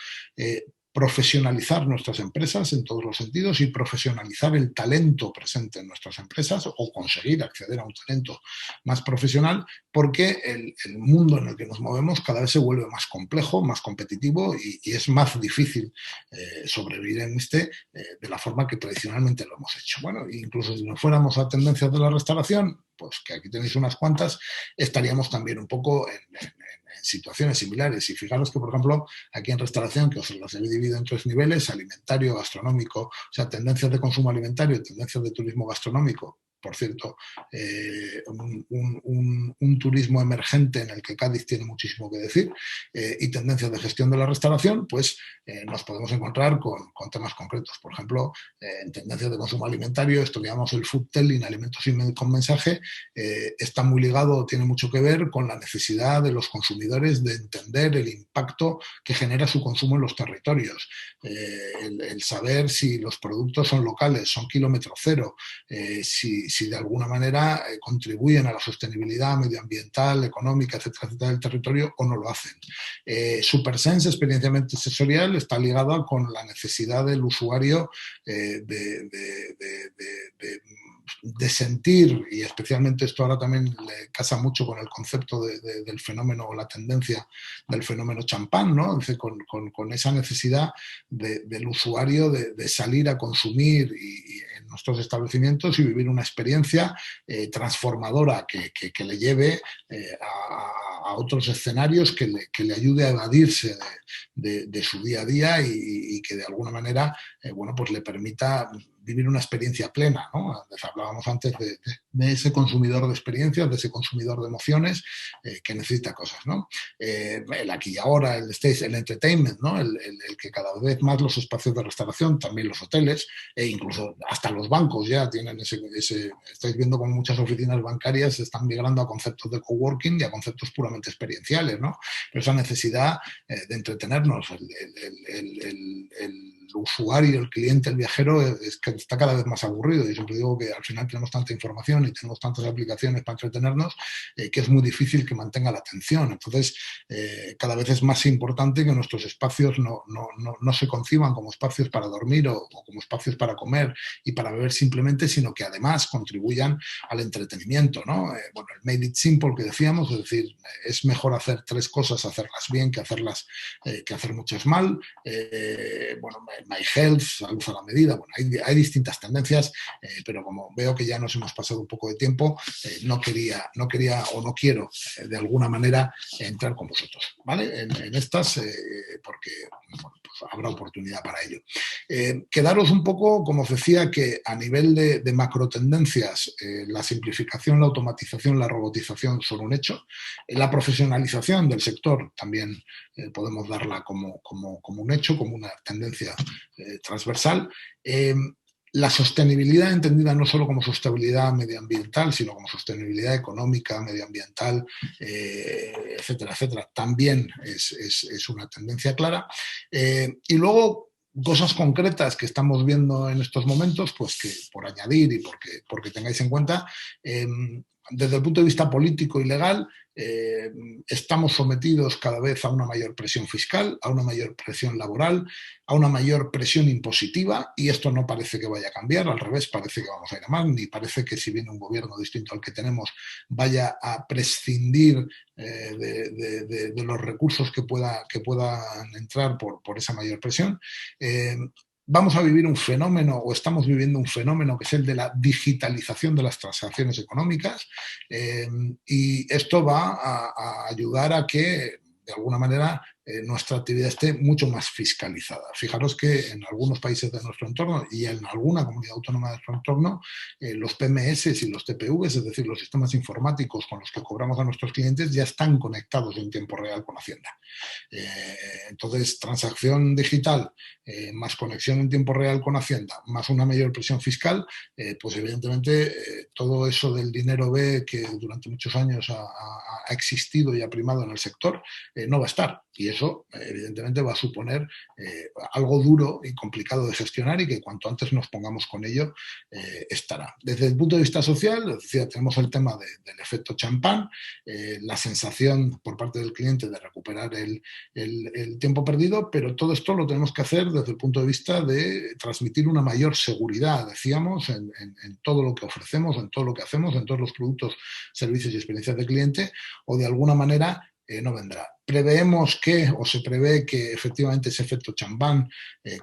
profesionalizar nuestras empresas en todos los sentidos y profesionalizar el talento presente en nuestras empresas, o conseguir acceder a un talento más profesional, porque el mundo en el que nos movemos cada vez se vuelve más complejo, más competitivo, y es más difícil sobrevivir en de la forma que tradicionalmente lo hemos hecho. Bueno, incluso si nos fuéramos a tendencias de la restauración, pues que aquí tenéis unas cuantas, estaríamos también un poco en situaciones similares. Y fijaros que, por ejemplo, aquí en restauración, que os las he dividido en 3 niveles, alimentario, gastronómico, o sea, tendencias de consumo alimentario y tendencias de turismo gastronómico. Por cierto, un turismo emergente en el que Cádiz tiene muchísimo que decir, y tendencias de gestión de la restauración, pues nos podemos encontrar con temas concretos. Por ejemplo, en tendencias de consumo alimentario, esto que llamamos el food telling, alimentos con mensaje, está muy ligado, tiene mucho que ver con la necesidad de los consumidores de entender el impacto que genera su consumo en los territorios, el saber si los productos son locales, son kilómetro cero, si de alguna manera contribuyen a la sostenibilidad medioambiental, económica, etcétera, del territorio, o no lo hacen. Supersense, experiencia sensorial, está ligada con la necesidad del usuario de de sentir, y especialmente esto ahora también le casa mucho con el concepto del fenómeno o la tendencia del fenómeno champán, ¿no? Con esa necesidad del usuario de salir a consumir y en nuestros establecimientos y vivir una experiencia transformadora que le lleve a otros escenarios, que le ayude a evadirse de su día a día y que de alguna manera bueno, pues le permita vivir una experiencia plena, ¿no? Hablábamos antes de ese consumidor de experiencias, de ese consumidor de emociones que necesita cosas, ¿no? El aquí y ahora, el stage, el entertainment, ¿no? El que cada vez más los espacios de restauración, también los hoteles e incluso hasta los bancos ya tienen ese estáis viendo como muchas oficinas bancarias se están migrando a conceptos de coworking y a conceptos puramente experienciales, ¿no? Pero esa necesidad de entretenernos, el usuario, el cliente, el viajero es que está cada vez más aburrido. Yo siempre digo que al final tenemos tanta información y tenemos tantas aplicaciones para entretenernos que es muy difícil que mantenga la atención. Entonces, cada vez es más importante que nuestros espacios no se conciban como espacios para dormir o como espacios para comer y para beber simplemente, sino que además contribuyan al entretenimiento, ¿no? Bueno, el made it simple que decíamos, es decir, es mejor hacer 3 cosas, hacerlas bien que hacer muchas mal. Bueno, My Health, salud a la medida, bueno, hay distintas tendencias, pero como veo que ya nos hemos pasado un poco de tiempo, no quería o no quiero de alguna manera entrar con vosotros, ¿vale? En estas, porque bueno, pues habrá oportunidad para ello. Quedaros un poco, como os decía, que a nivel de macro tendencias, la simplificación, la automatización, la robotización son un hecho. La profesionalización del sector también podemos darla como un hecho, como una tendencia transversal. La sostenibilidad entendida no solo como sostenibilidad medioambiental, sino como sostenibilidad económica, medioambiental, etcétera, etcétera, también es una tendencia clara. Y luego, cosas concretas que estamos viendo en estos momentos, pues que por añadir y porque tengáis en cuenta, desde el punto de vista político y legal, estamos sometidos cada vez a una mayor presión fiscal, a una mayor presión laboral, a una mayor presión impositiva, y esto no parece que vaya a cambiar, al revés, parece que vamos a ir a más, ni parece que si viene un gobierno distinto al que tenemos vaya a prescindir de los recursos que puedan entrar por esa mayor presión. Vamos a vivir un fenómeno, o estamos viviendo un fenómeno, que es el de la digitalización de las transacciones económicas, y esto va a ayudar a que, de alguna manera, nuestra actividad esté mucho más fiscalizada. Fijaros que en algunos países de nuestro entorno y en alguna comunidad autónoma de nuestro entorno, los PMS y los TPVs, es decir, los sistemas informáticos con los que cobramos a nuestros clientes, ya están conectados en tiempo real con Hacienda. Entonces, transacción digital más conexión en tiempo real con Hacienda, más una mayor presión fiscal, pues evidentemente todo eso del dinero B que durante muchos años ha existido y ha primado en el sector, no va a estar. Y eso, evidentemente, va a suponer algo duro y complicado de gestionar, y que cuanto antes nos pongamos con ello, estará. Desde el punto de vista social, es decir, tenemos el tema del efecto champán, la sensación por parte del cliente de recuperar el tiempo perdido, pero todo esto lo tenemos que hacer desde el punto de vista de transmitir una mayor seguridad, decíamos, en todo lo que ofrecemos, en todo lo que hacemos, en todos los productos, servicios y experiencias de cliente, o de alguna manera no vendrá. Preveemos que, o se prevé que efectivamente ese efecto champán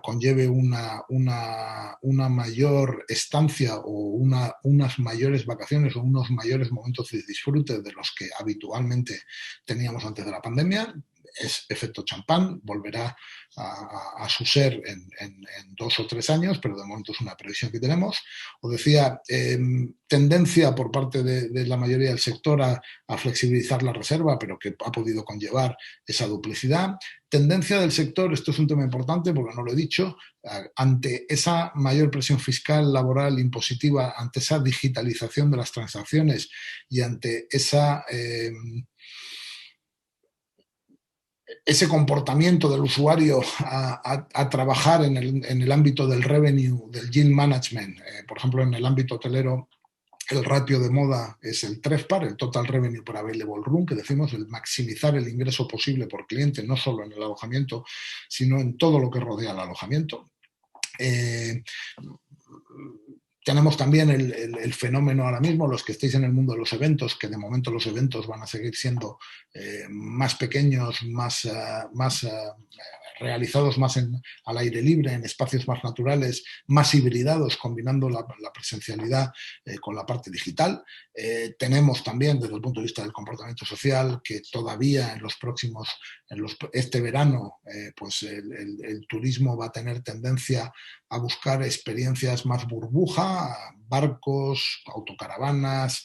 conlleve una mayor estancia o unas mayores vacaciones o unos mayores momentos de disfrute de los que habitualmente teníamos antes de la pandemia. Es efecto champán, volverá a su ser en 2 o 3 años, pero de momento es una previsión que tenemos. Os decía, tendencia por parte de la mayoría del sector a flexibilizar la reserva, pero que ha podido conllevar esa duplicidad. Tendencia del sector, esto es un tema importante porque no lo he dicho, ante esa mayor presión fiscal, laboral, impositiva, ante esa digitalización de las transacciones y ante ese comportamiento del usuario a trabajar en el ámbito del revenue, del yield management. Por ejemplo, en el ámbito hotelero, el ratio de moda es el TREFPAR, el Total Revenue per Available Room, que decimos, el maximizar el ingreso posible por cliente, no solo en el alojamiento, sino en todo lo que rodea el alojamiento. Tenemos también el fenómeno ahora mismo, los que estéis en el mundo de los eventos, que de momento los eventos van a seguir siendo más pequeños, más realizados más al aire libre, en espacios más naturales, más hibridados, combinando la presencialidad con la parte digital. Tenemos también, desde el punto de vista del comportamiento social, que todavía este verano, pues el turismo va a tener tendencia a buscar experiencias más burbuja, barcos, autocaravanas,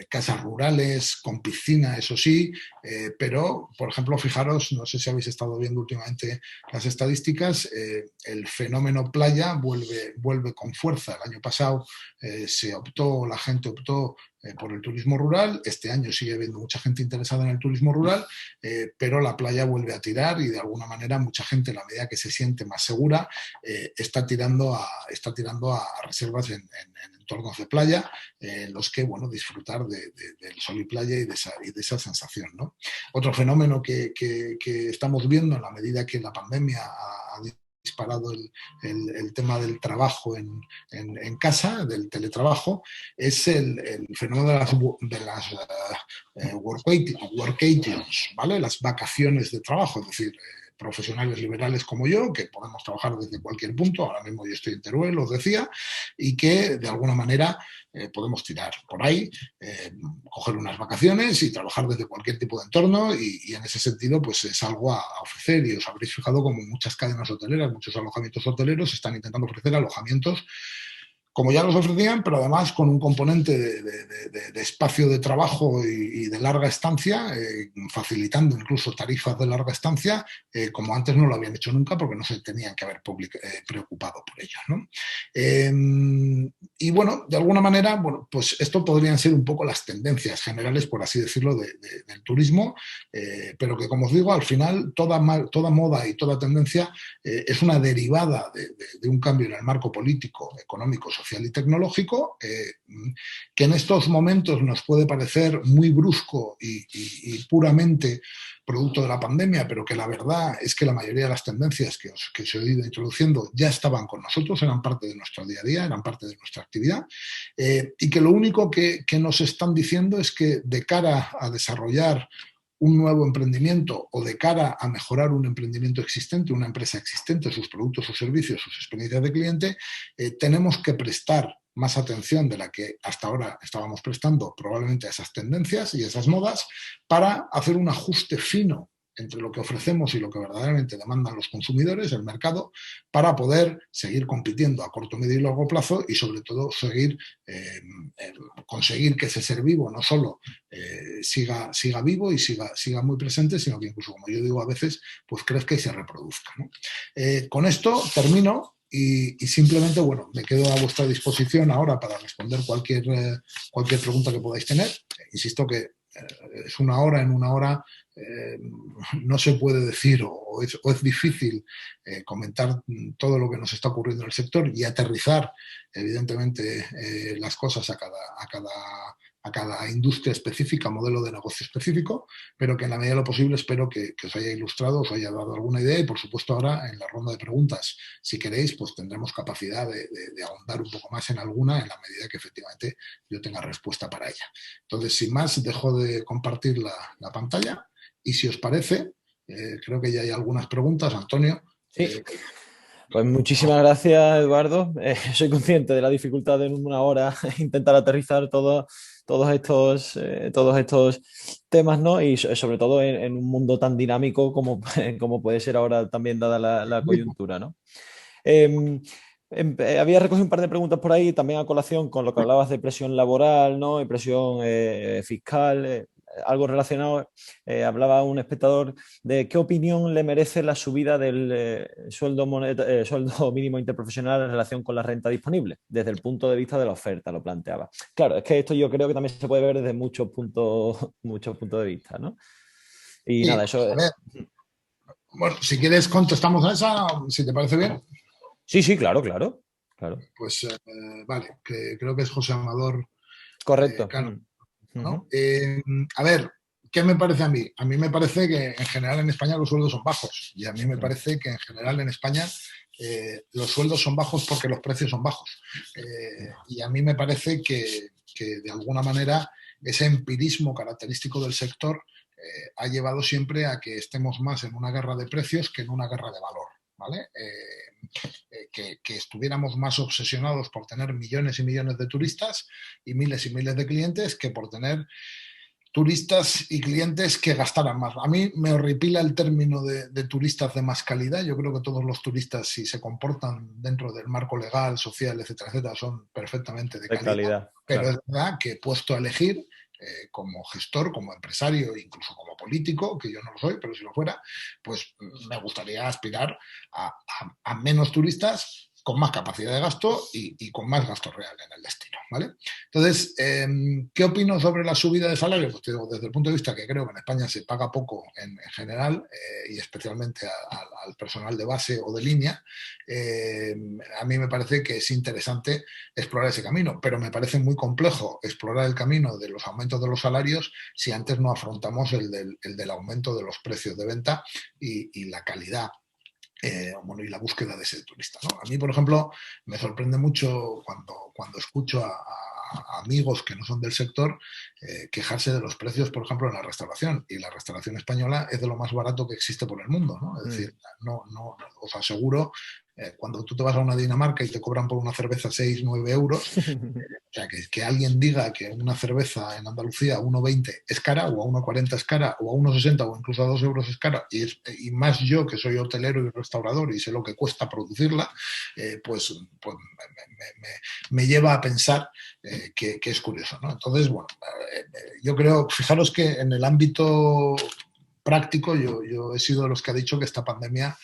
casas rurales, con piscina, eso sí, pero, por ejemplo, fijaros, no sé si habéis estado viendo últimamente las estadísticas, el fenómeno playa vuelve con fuerza. El año pasado la gente optó por el turismo rural. Este año sigue habiendo mucha gente interesada en el turismo rural, pero la playa vuelve a tirar y de alguna manera mucha gente, a la medida que se siente más segura, está tirando a reservas en entornos de playa, en los que, bueno, disfrutar del sol y playa y de esa sensación, ¿no? Otro fenómeno que estamos viendo en la medida que la pandemia ha disparado el tema del trabajo en casa, del teletrabajo, es el fenómeno de las workations, ¿vale? Las vacaciones de trabajo, es decir, profesionales liberales como yo, que podemos trabajar desde cualquier punto. Ahora mismo yo estoy en Teruel, os decía, y que de alguna manera podemos tirar por ahí, coger unas vacaciones y trabajar desde cualquier tipo de entorno, y en ese sentido pues es algo a ofrecer. Y os habréis fijado como muchas cadenas hoteleras, muchos alojamientos hoteleros están intentando ofrecer alojamientos como ya los ofrecían, pero además con un componente de espacio de trabajo y de larga estancia, facilitando incluso tarifas de larga estancia, como antes no lo habían hecho nunca porque no se tenían que haber preocupado por ello, ¿no? Y bueno, de alguna manera, bueno, pues esto podrían ser un poco las tendencias generales, por así decirlo, del turismo, pero que, como os digo, al final toda moda y toda tendencia es una derivada de un cambio en el marco político, económico, social y tecnológico, que en estos momentos nos puede parecer muy brusco y puramente producto de la pandemia, pero que la verdad es que la mayoría de las tendencias que os he ido introduciendo ya estaban con nosotros, eran parte de nuestro día a día, eran parte de nuestra actividad, y que lo único que nos están diciendo es que de cara a desarrollar un nuevo emprendimiento o de cara a mejorar un emprendimiento existente, una empresa existente, sus productos o servicios, sus experiencias de cliente, tenemos que prestar más atención de la que hasta ahora estábamos prestando probablemente a esas tendencias y esas modas, para hacer un ajuste fino entre lo que ofrecemos y lo que verdaderamente demandan los consumidores, el mercado, para poder seguir compitiendo a corto, medio y largo plazo, y sobre todo conseguir que ese ser vivo no solo siga vivo y siga muy presente, sino que incluso, como yo digo a veces, pues crezca y se reproduzca, ¿no? Con esto termino. Y simplemente, bueno, me quedo a vuestra disposición ahora para responder cualquier pregunta que podáis tener. Insisto que es una hora, en una hora no se puede decir o es difícil comentar todo lo que nos está ocurriendo en el sector y aterrizar, evidentemente, las cosas a cada industria específica, modelo de negocio específico, pero que en la medida de lo posible espero que os haya ilustrado, os haya dado alguna idea, y por supuesto ahora en la ronda de preguntas, si queréis, pues tendremos capacidad de ahondar un poco más en alguna, en la medida que efectivamente yo tenga respuesta para ella. Entonces, sin más, dejo de compartir la pantalla y, si os parece, creo que ya hay algunas preguntas, Antonio. Sí. Pues muchísimas gracias, Eduardo. Soy consciente de la dificultad de en una hora intentar aterrizar todos estos temas, ¿no? Y sobre todo en un mundo tan dinámico como, como puede ser ahora también, dada la coyuntura, ¿no? Había recogido un par de preguntas por ahí, también a colación con lo que hablabas de presión laboral, ¿no? Y presión fiscal. Algo relacionado, hablaba un espectador de qué opinión le merece la subida del sueldo mínimo interprofesional en relación con la renta disponible, desde el punto de vista de la oferta, lo planteaba. Claro, es que esto yo creo que también se puede ver desde muchos puntos de vista, ¿no? Y Sí, nada, eso... a ver, bueno, si quieres contestamos a esa, si te parece bien. Sí, claro. Pues vale, que creo que es José Amador Correcto. Cano, ¿no? Uh-huh. A ver, ¿qué me parece a mí? A mí me parece que en general en España los sueldos son bajos y a mí me parece que en general en España los sueldos son bajos porque los precios son bajos. Y a mí me parece que de alguna manera ese empirismo característico del sector ha llevado siempre a que estemos más en una guerra de precios que en una guerra de valor, ¿vale? Que estuviéramos más obsesionados por tener millones y millones de turistas y miles de clientes que por tener turistas y clientes que gastaran más. A mí me horripila el término de turistas de más calidad. Yo creo que todos los turistas, si se comportan dentro del marco legal, social, etcétera, etcétera, son perfectamente de calidad. Pero claro, es verdad que puesto a elegir, como gestor, como empresario, incluso como político, que yo no lo soy, pero si lo fuera, pues me gustaría aspirar a menos turistas con más capacidad de gasto y con más gasto real en el destino, ¿vale? Entonces, ¿qué opino sobre la subida de salario? Pues te digo, desde el punto de vista que creo que en España se paga poco en general y especialmente al personal de base o de línea, a mí me parece que es interesante explorar ese camino, pero me parece muy complejo explorar el camino de los aumentos de los salarios si antes no afrontamos el del aumento de los precios de venta y la calidad bueno, y la búsqueda de ese turista, ¿no? A mí, por ejemplo, me sorprende mucho cuando escucho a amigos que no son del sector quejarse de los precios, por ejemplo, en la restauración. Y la restauración española es de lo más barato que existe por el mundo, ¿no? Es decir, no, os aseguro, cuando tú te vas a una Dinamarca y te cobran por una cerveza 6, 9 euros, o sea, que alguien diga que una cerveza en Andalucía a 1,20 es cara, o a 1,40 es cara, o a 1,60 o incluso a 2 euros es cara, y más yo que soy hotelero y restaurador y sé lo que cuesta producirla, pues me lleva a pensar que es curioso, ¿no? Entonces, bueno, yo creo, fijaros que en el ámbito práctico, yo he sido de los que ha dicho que esta pandemia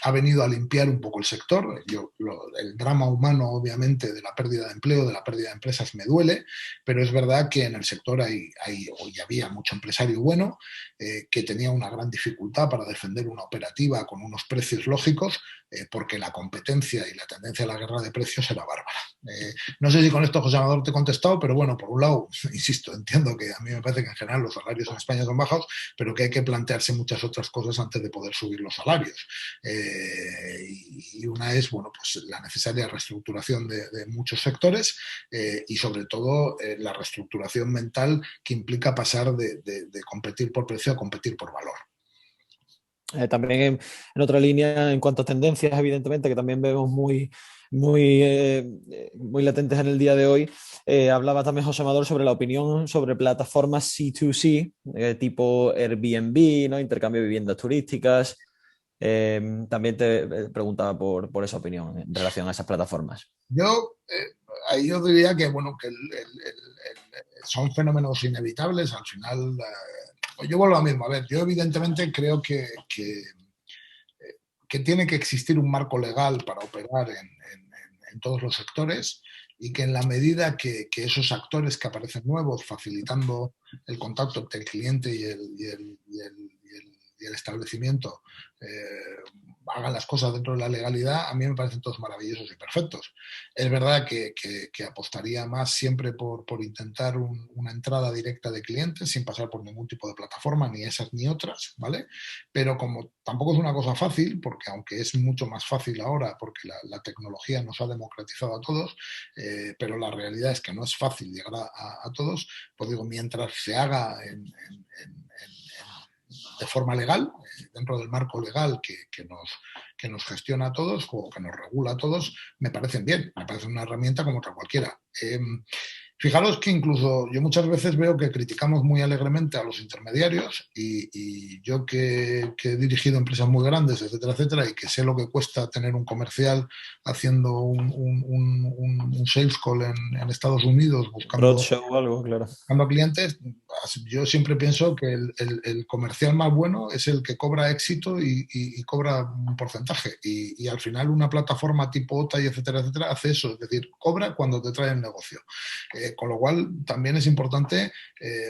ha venido a limpiar un poco el sector. El drama humano, obviamente, de la pérdida de empleo, de la pérdida de empresas, me duele, pero es verdad que en el sector hoy había mucho empresario bueno que tenía una gran dificultad para defender una operativa con unos precios lógicos, porque la competencia y la tendencia a la guerra de precios era bárbara. No sé si con esto, José Amador, te he contestado, pero bueno, por un lado, insisto, entiendo que a mí me parece que en general los salarios en España son bajos, pero que hay que plantearse muchas otras cosas antes de poder subir los salarios. Y una es, bueno, pues la necesaria reestructuración de muchos sectores y sobre todo la reestructuración mental que implica pasar de competir por precio a competir por valor. También en otra línea, en cuanto a tendencias, evidentemente, que también vemos muy latentes en el día de hoy, hablaba también José Amador sobre la opinión sobre plataformas C2C, tipo Airbnb, ¿no? Intercambio de viviendas turísticas. También te preguntaba por esa opinión en relación a esas plataformas. Ahí yo diría que, bueno, que son fenómenos inevitables. Al final, yo vuelvo a lo mismo. A ver, yo evidentemente creo que tiene que existir un marco legal para operar en todos los sectores y que en la medida que esos actores que aparecen nuevos, facilitando el contacto entre el cliente y el establecimiento, hagan las cosas dentro de la legalidad, a mí me parecen todos maravillosos y perfectos. Es verdad que apostaría más siempre por intentar una entrada directa de clientes sin pasar por ningún tipo de plataforma, ni esas ni otras, ¿vale? Pero como tampoco es una cosa fácil, porque aunque es mucho más fácil ahora, porque la tecnología nos ha democratizado a todos, pero la realidad es que no es fácil llegar a todos, pues digo, mientras se haga de forma legal, dentro del marco legal que nos gestiona a todos o que nos regula a todos, me parecen bien, me parece una herramienta como otra cualquiera. Fijaros que incluso yo muchas veces veo que criticamos muy alegremente a los intermediarios y yo que he dirigido empresas muy grandes, etcétera, etcétera, y que sé lo que cuesta tener un comercial haciendo un sales call en Estados Unidos buscando algo, claro. Clientes, yo siempre pienso que el comercial más bueno es el que cobra éxito y cobra un porcentaje. Y al final una plataforma tipo OTA y etcétera, etcétera, hace eso, es decir, cobra cuando te trae el negocio. Con lo cual también es importante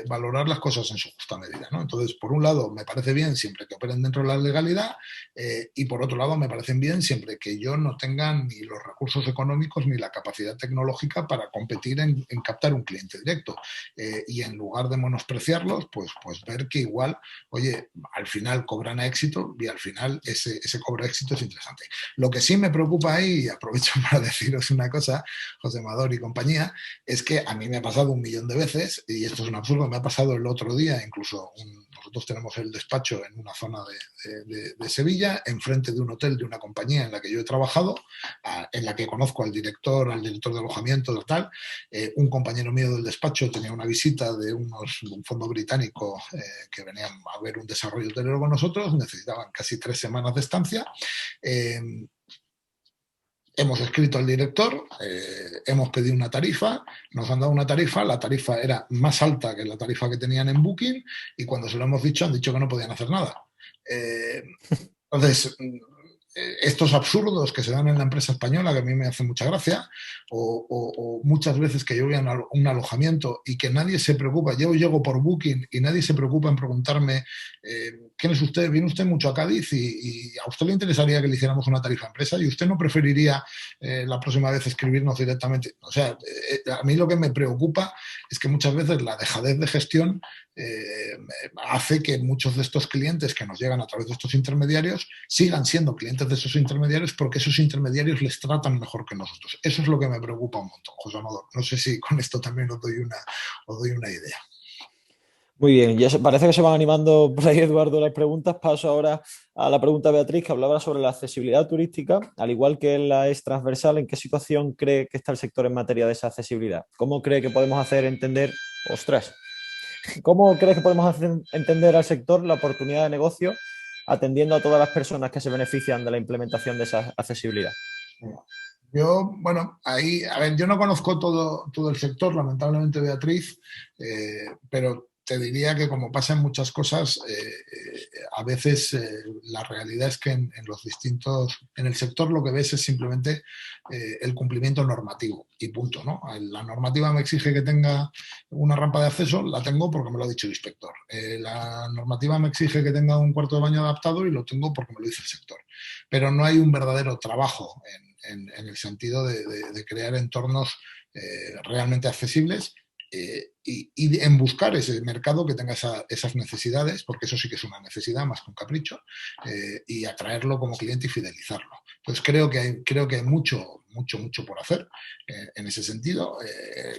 valorar las cosas en su justa medida, ¿no? Entonces, por un lado, me parece bien siempre que operen dentro de la legalidad y por otro lado, me parecen bien siempre que yo no tenga ni los recursos económicos ni la capacidad tecnológica para competir en captar un cliente directo. Y en lugar de menospreciarlos, pues ver que igual, oye, al final cobran éxito y al final ese cobro de éxito es interesante. Lo que sí me preocupa ahí, y aprovecho para deciros una cosa, José Amador y compañía, es que a mí me ha pasado 1.000.000 de veces, y esto es un absurdo, me ha pasado el otro día, incluso nosotros tenemos el despacho en una zona de Sevilla, enfrente de un hotel de una compañía en la que yo he trabajado, en la que conozco al director de alojamiento, tal. Un compañero mío del despacho tenía una visita de un fondo británico que venían a ver un desarrollo hotelero con nosotros, necesitaban casi 3 semanas de estancia. Hemos escrito al director, hemos pedido una tarifa, nos han dado una tarifa, la tarifa era más alta que la tarifa que tenían en Booking y cuando se lo hemos dicho han dicho que no podían hacer nada. Entonces, estos absurdos que se dan en la empresa española, que a mí me hacen mucha gracia, o muchas veces que yo voy a un alojamiento y que nadie se preocupa, yo llego por Booking y nadie se preocupa en preguntarme ¿quién es usted? ¿Viene usted mucho a Cádiz? Y a usted le interesaría que le hiciéramos una tarifa empresa y usted no preferiría la próxima vez escribirnos directamente. O sea, a mí lo que me preocupa es que muchas veces la dejadez de gestión hace que muchos de estos clientes que nos llegan a través de estos intermediarios sigan siendo clientes de esos intermediarios porque esos intermediarios les tratan mejor que nosotros. Eso es lo que me preocupa un montón, José Amador. No sé si con esto también os doy una idea. Muy bien, ya parece que se van animando por ahí, Eduardo, las preguntas. Paso ahora a la pregunta de Beatriz, que hablaba sobre la accesibilidad turística, al igual que la es transversal. ¿En qué situación cree que está el sector en materia de esa accesibilidad? ¿Cómo cree que podemos hacer entender, ostras, cómo crees que podemos hacer entender al sector la oportunidad de negocio atendiendo a todas las personas que se benefician de la implementación de esa accesibilidad? Yo, bueno, ahí, a ver, yo no conozco todo el sector, lamentablemente, Beatriz, pero te diría que como pasa en muchas cosas, a veces la realidad es que en el sector lo que ves es simplemente el cumplimiento normativo y punto, ¿no? La normativa me exige que tenga una rampa de acceso, la tengo porque me lo ha dicho el inspector. La normativa me exige que tenga un cuarto de baño adaptado y lo tengo porque me lo dice el sector. Pero no hay un verdadero trabajo en el sentido de crear entornos realmente accesibles y en buscar ese mercado que tenga esas necesidades, porque eso sí que es una necesidad más que un capricho, y atraerlo como cliente y fidelizarlo. Entonces creo que hay mucho por hacer en ese sentido.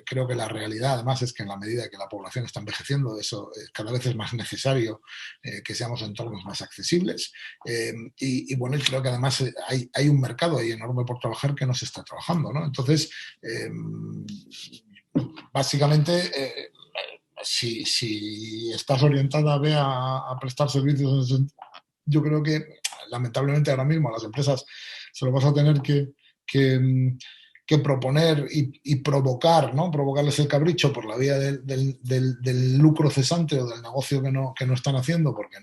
Creo que la realidad además es que en la medida que la población está envejeciendo, eso cada vez es más necesario que seamos entornos más accesibles. Y bueno, creo que además hay un mercado ahí enorme por trabajar que no se está trabajando, ¿no? Entonces, básicamente, si estás orientada a prestar servicios, yo creo que lamentablemente ahora mismo a las empresas se lo vas a tener que proponer y provocar, ¿no? Provocarles el capricho por la vía del lucro cesante o del negocio que no están haciendo porque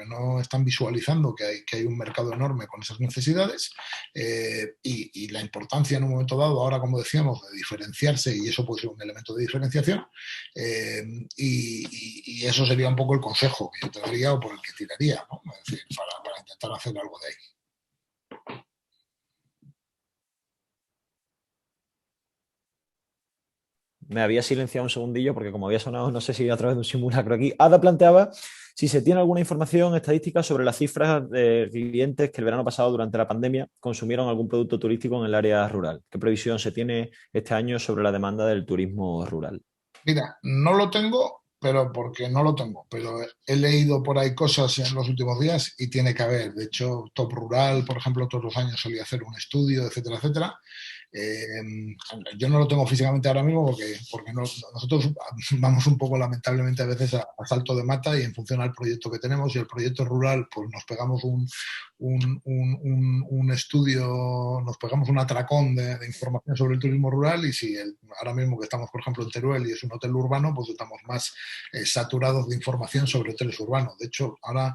no están visualizando que hay un mercado enorme con esas necesidades y la importancia en un momento dado, ahora como decíamos, de diferenciarse y eso puede ser un elemento de diferenciación y eso sería un poco el consejo que yo te daría o por el que tiraría, ¿no? Es decir, para intentar hacer algo de ahí. Me había silenciado un segundillo porque como había sonado, no sé si a través de un simulacro aquí. Ada planteaba si se tiene alguna información estadística sobre las cifras de clientes que el verano pasado durante la pandemia consumieron algún producto turístico en el área rural. ¿Qué previsión se tiene este año sobre la demanda del turismo rural? Mira, no lo tengo, pero porque no lo tengo, pero he leído por ahí cosas en los últimos días y tiene que haber. De hecho, Top Rural, por ejemplo, todos los años solía hacer un estudio, etcétera, etcétera. Yo no lo tengo físicamente ahora mismo porque nosotros vamos un poco lamentablemente a veces a salto de mata y en función al proyecto que tenemos y el proyecto rural pues nos pegamos un estudio, nos pegamos un atracón de información sobre el turismo rural y si ahora mismo que estamos por ejemplo en Teruel y es un hotel urbano pues estamos más saturados de información sobre hoteles urbanos. De hecho ahora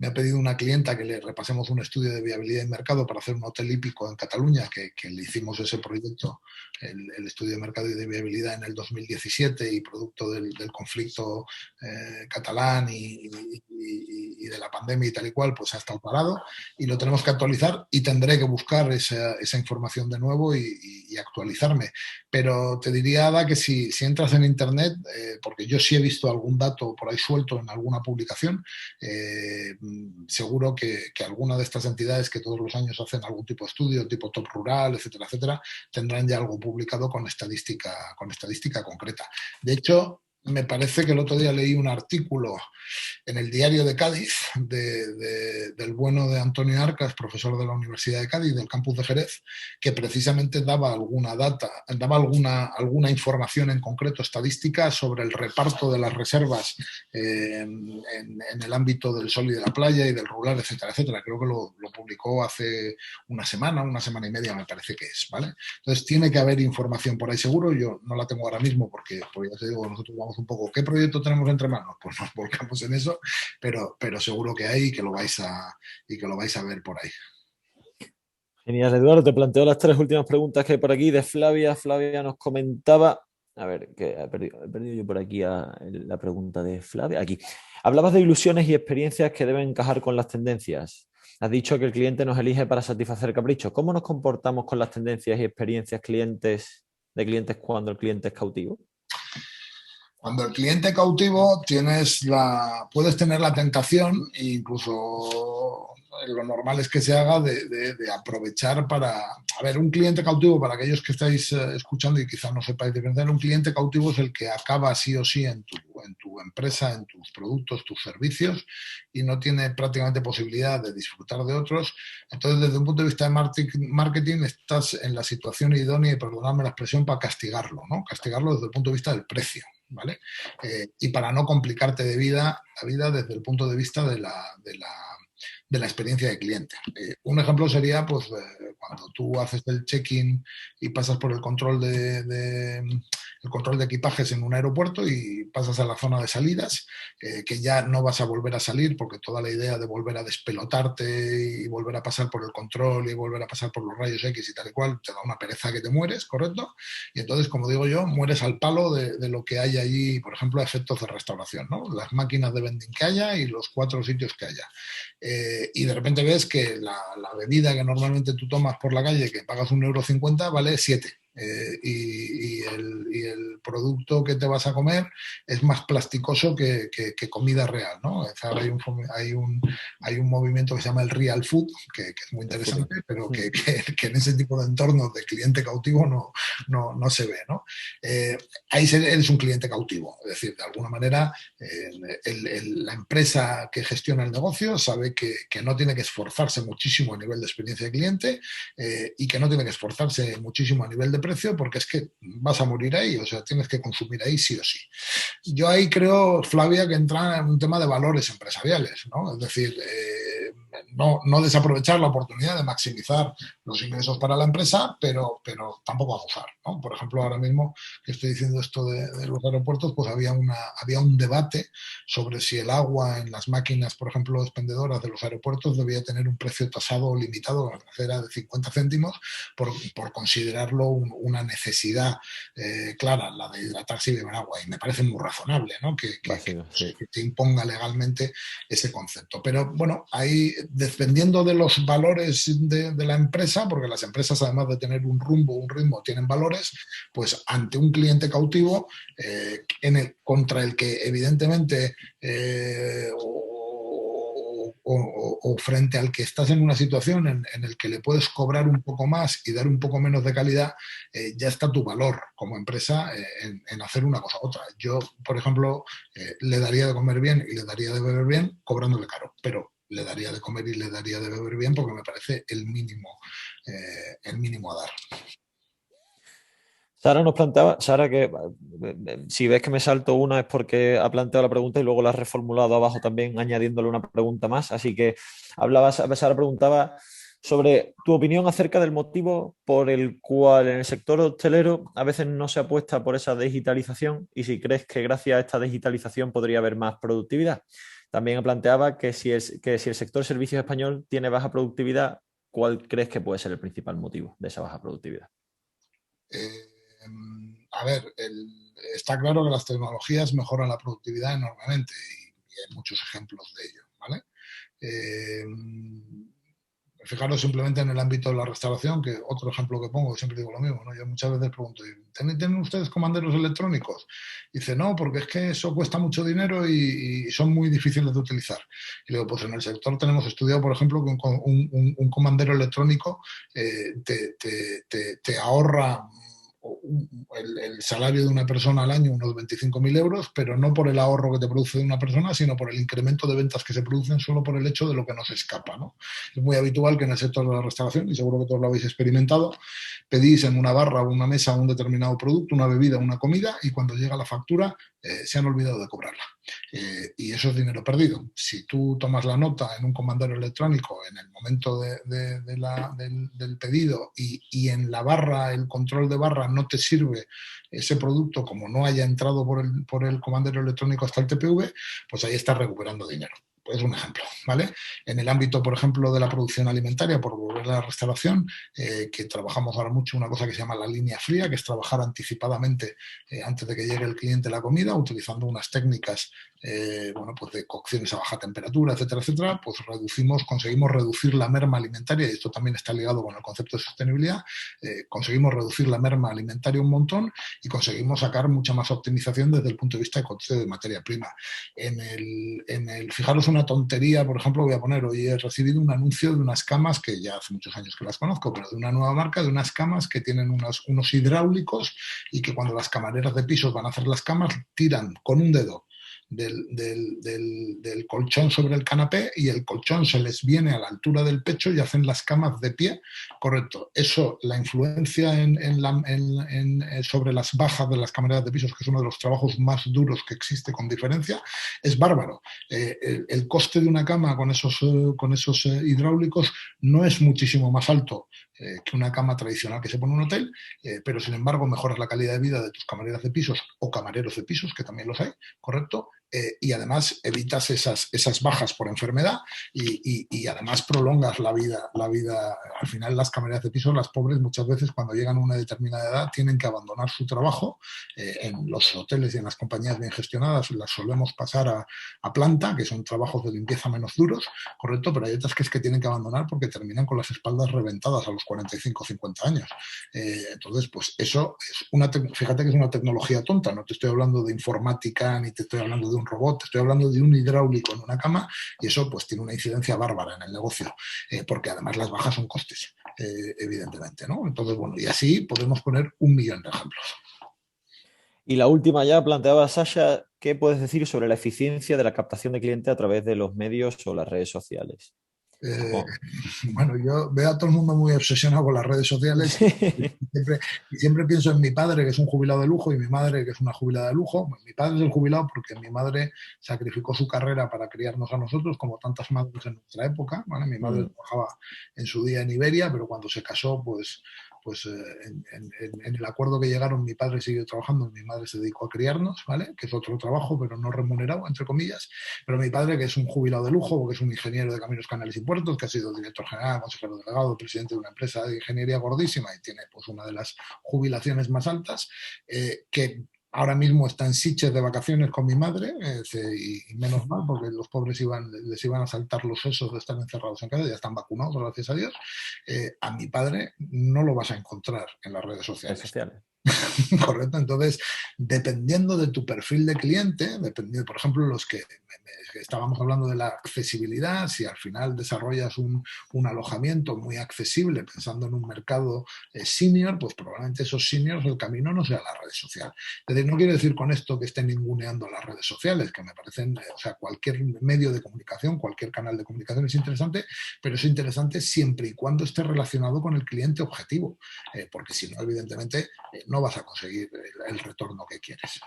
me ha pedido una clienta que le repasemos un estudio de viabilidad de mercado para hacer un hotel hípico en Cataluña, que le hicimos ese proyecto, el estudio de mercado y de viabilidad en el 2017 y producto del conflicto catalán y de la pandemia y tal y cual, pues ha estado parado y lo tenemos que actualizar y tendré que buscar esa información de nuevo y actualizarme. Pero te diría, Ada, que si entras en Internet, porque yo sí he visto algún dato por ahí suelto en alguna publicación, seguro que alguna de estas entidades que todos los años hacen algún tipo de estudio, tipo Top Rural, etcétera, etcétera, tendrán ya algo publicado con estadística concreta. De hecho, me parece que el otro día leí un artículo en el diario de Cádiz del bueno de Antonio Arcas, profesor de la Universidad de Cádiz, del campus de Jerez, que precisamente daba alguna información en concreto estadística sobre el reparto de las reservas en el ámbito del sol y de la playa y del rural, etcétera, etcétera. Creo que lo publicó hace una semana y media, me parece que es, ¿vale? Entonces tiene que haber información por ahí seguro. Yo no la tengo ahora mismo porque ya te digo, nosotros vamos un poco, ¿qué proyecto tenemos entre manos? Pues nos volcamos en eso, pero seguro que hay y que lo vais a ver por ahí. Genial, Eduardo. Te planteo las tres últimas preguntas que hay por aquí de Flavia. Flavia nos comentaba, a ver, que he perdido yo por aquí la pregunta de Flavia. Aquí. Hablabas de ilusiones y experiencias que deben encajar con las tendencias. Has dicho que el cliente nos elige para satisfacer caprichos. ¿Cómo nos comportamos con las tendencias y experiencias de clientes cuando el cliente es cautivo? Cuando el cliente cautivo puedes tener la tentación, e incluso lo normal es que se haga de aprovechar a ver, un cliente cautivo, para aquellos que estáis escuchando y quizás no sepáis diferenciar, un cliente cautivo es el que acaba sí o sí en tu empresa, en tus productos, tus servicios, y no tiene prácticamente posibilidad de disfrutar de otros. Entonces, desde un punto de vista de marketing, estás en la situación idónea, y perdonadme la expresión, para castigarlo, ¿no? Castigarlo desde el punto de vista del precio. ¿Vale? Y para no complicarte la vida desde el punto de vista de la experiencia de cliente. Un ejemplo sería, pues, cuando tú haces el check-in y pasas por el control el control de equipajes en un aeropuerto y pasas a la zona de salidas, que ya no vas a volver a salir porque toda la idea de volver a despelotarte y volver a pasar por el control y volver a pasar por los rayos X y tal y cual, te da una pereza que te mueres, ¿correcto? Y entonces, como digo yo, mueres al palo de lo que hay allí, por ejemplo, efectos de restauración, ¿no? Las máquinas de vending que haya y los 4 sitios que haya. Y de repente ves que la bebida que normalmente tú tomas por la calle, que pagas 1,50 €, vale 7. Y el producto que te vas a comer es más plasticoso que comida real, ¿no? O sea, hay un movimiento que se llama el real food, que es muy interesante, pero que en ese tipo de entornos de cliente cautivo no se ve, ¿no? Ahí eres un cliente cautivo, es decir, de alguna manera la empresa que gestiona el negocio sabe que no tiene que esforzarse muchísimo a nivel de experiencia de cliente y que no tiene que esforzarse muchísimo a nivel de precio, porque es que vas a morir ahí, o sea, tienes que consumir ahí sí o sí. Yo ahí creo, Flavia, que entra en un tema de valores empresariales, ¿no? Es decir, no desaprovechar la oportunidad de maximizar los ingresos para la empresa, pero tampoco abusar, ¿no? Por ejemplo, ahora mismo que estoy diciendo esto de los aeropuertos, pues había un debate sobre si el agua en las máquinas, por ejemplo, expendedoras de los aeropuertos debía tener un precio tasado o limitado, era de 50 céntimos, por considerarlo una necesidad clara, la de hidratarse y beber agua. Y me parece muy razonable, ¿no? Que se imponga legalmente ese concepto. Pero bueno, ahí, dependiendo de los valores de la empresa, porque las empresas, además de tener un ritmo, tienen valores, pues ante un cliente cautivo, contra el que evidentemente o frente al que estás en una situación en el que le puedes cobrar un poco más y dar un poco menos de calidad, ya está tu valor como empresa en hacer una cosa u otra. Yo, por ejemplo, le daría de comer bien y le daría de beber bien cobrándole caro, pero le daría de comer y le daría de beber bien porque me parece el mínimo a dar. Sara nos planteaba, Sara, que si ves que me salto una es porque ha planteado la pregunta y luego la has reformulado abajo también añadiéndole una pregunta más. Así que Sara preguntaba sobre tu opinión acerca del motivo por el cual en el sector hostelero a veces no se apuesta por esa digitalización y si crees que gracias a esta digitalización podría haber más productividad. también planteaba que si el sector servicios español tiene baja productividad, ¿cuál crees que puede ser el principal motivo de esa baja productividad? A ver, está claro que las tecnologías mejoran la productividad enormemente y hay muchos ejemplos de ello, ¿vale? Eh, Fijaros simplemente en el ámbito de la restauración, que otro ejemplo que pongo, siempre digo lo mismo, ¿no? Yo muchas veces pregunto, ¿tienen ustedes comanderos electrónicos? Dice, no, porque es que eso cuesta mucho dinero y son muy difíciles de utilizar. Y le digo, pues en el sector tenemos estudiado, por ejemplo, que un comandero electrónico te ahorra el salario de una persona al año unos 25.000 euros, pero no por el ahorro que te produce de una persona, sino por el incremento de ventas que se producen solo por el hecho de lo que nos escapa, ¿no? Es muy habitual que en el sector de la restauración, y seguro que todos lo habéis experimentado, pedís en una barra o una mesa un determinado producto, una bebida, una comida, y cuando llega la factura se han olvidado de cobrarla. Y eso es dinero perdido. Si tú tomas la nota en un comandero electrónico en el momento del pedido y en la barra, el control de barra no te sirve ese producto como no haya entrado por el comandero electrónico hasta el TPV, pues ahí estás recuperando dinero. Es un ejemplo, ¿vale? En el ámbito, por ejemplo, de la producción alimentaria, por volver a la restauración, que trabajamos ahora mucho una cosa que se llama la línea fría, que es trabajar anticipadamente antes de que llegue el cliente la comida, utilizando unas técnicas bueno, pues de cocciones a baja temperatura, etcétera, etcétera, pues conseguimos reducir la merma alimentaria, y esto también está ligado con el concepto de sostenibilidad, conseguimos reducir la merma alimentaria un montón y conseguimos sacar mucha más optimización desde el punto de vista de coste de materia prima. Fijaros una tontería, por ejemplo, voy a poner, hoy he recibido un anuncio de unas camas que ya hace muchos años que las conozco, pero de una nueva marca, de unas camas que tienen unos hidráulicos y que cuando las camareras de pisos van a hacer las camas, tiran con un dedo del colchón sobre el canapé y el colchón se les viene a la altura del pecho y hacen las camas de pie. Correcto. Eso, la influencia sobre las bajas de las camareras de pisos, que es uno de los trabajos más duros que existe con diferencia, es bárbaro. El coste de una cama con esos hidráulicos no es muchísimo más alto que una cama tradicional que se pone en un hotel, pero sin embargo mejoras la calidad de vida de tus camareras de pisos o camareros de pisos, que también los hay, correcto, y además evitas esas bajas por enfermedad y además prolongas la vida. Al final las camareras de piso, las pobres, muchas veces cuando llegan a una determinada edad tienen que abandonar su trabajo. En los hoteles y en las compañías bien gestionadas las solemos pasar a planta, que son trabajos de limpieza menos duros, correcto, pero hay otras que es que tienen que abandonar porque terminan con las espaldas reventadas a los 45 o 50 años. Entonces, pues eso es fíjate que es una tecnología tonta, no te estoy hablando de informática ni te estoy hablando de un robot, te estoy hablando de un hidráulico en una cama, y eso pues tiene una incidencia bárbara en el negocio, porque además las bajas son costes, evidentemente, ¿no? Entonces, bueno, y así podemos poner 1.000.000 de ejemplos. Y la última ya planteaba Sasha, ¿qué puedes decir sobre la eficiencia de la captación de cliente a través de los medios o las redes sociales? Bueno. Bueno, yo veo a todo el mundo muy obsesionado con las redes sociales y siempre pienso en mi padre, que es un jubilado de lujo, y mi madre, que es una jubilada de lujo. Bueno, mi padre es el jubilado porque mi madre sacrificó su carrera para criarnos a nosotros, como tantas madres en nuestra época, ¿vale? Mi madre trabajaba en su día en Iberia, pero cuando se casó, pues en el acuerdo que llegaron, mi padre siguió trabajando, mi madre se dedicó a criarnos, ¿vale? Que es otro trabajo, pero no remunerado, entre comillas. Pero mi padre, que es un jubilado de lujo, porque es un ingeniero de caminos, canales y puertos, que ha sido director general, consejero delegado, presidente de una empresa de ingeniería gordísima y tiene pues una de las jubilaciones más altas, que ahora mismo está en Sitges de vacaciones con mi madre, y menos mal, porque los pobres les iban a saltar los sesos de estar encerrados en casa, ya están vacunados, gracias a Dios. A mi padre no lo vas a encontrar en las redes sociales. Correcto. Entonces, dependiendo de tu perfil de cliente, dependiendo, por ejemplo, los que estábamos hablando de la accesibilidad, si al final desarrollas un alojamiento muy accesible pensando en un mercado senior, pues probablemente esos seniors el camino no sea la red social. Es decir, no quiero decir con esto que estén ninguneando las redes sociales, que me parecen, o sea, cualquier medio de comunicación, cualquier canal de comunicación es interesante, pero es interesante siempre y cuando esté relacionado con el cliente objetivo, porque si no, evidentemente, no vas a conseguir el retorno que quieres.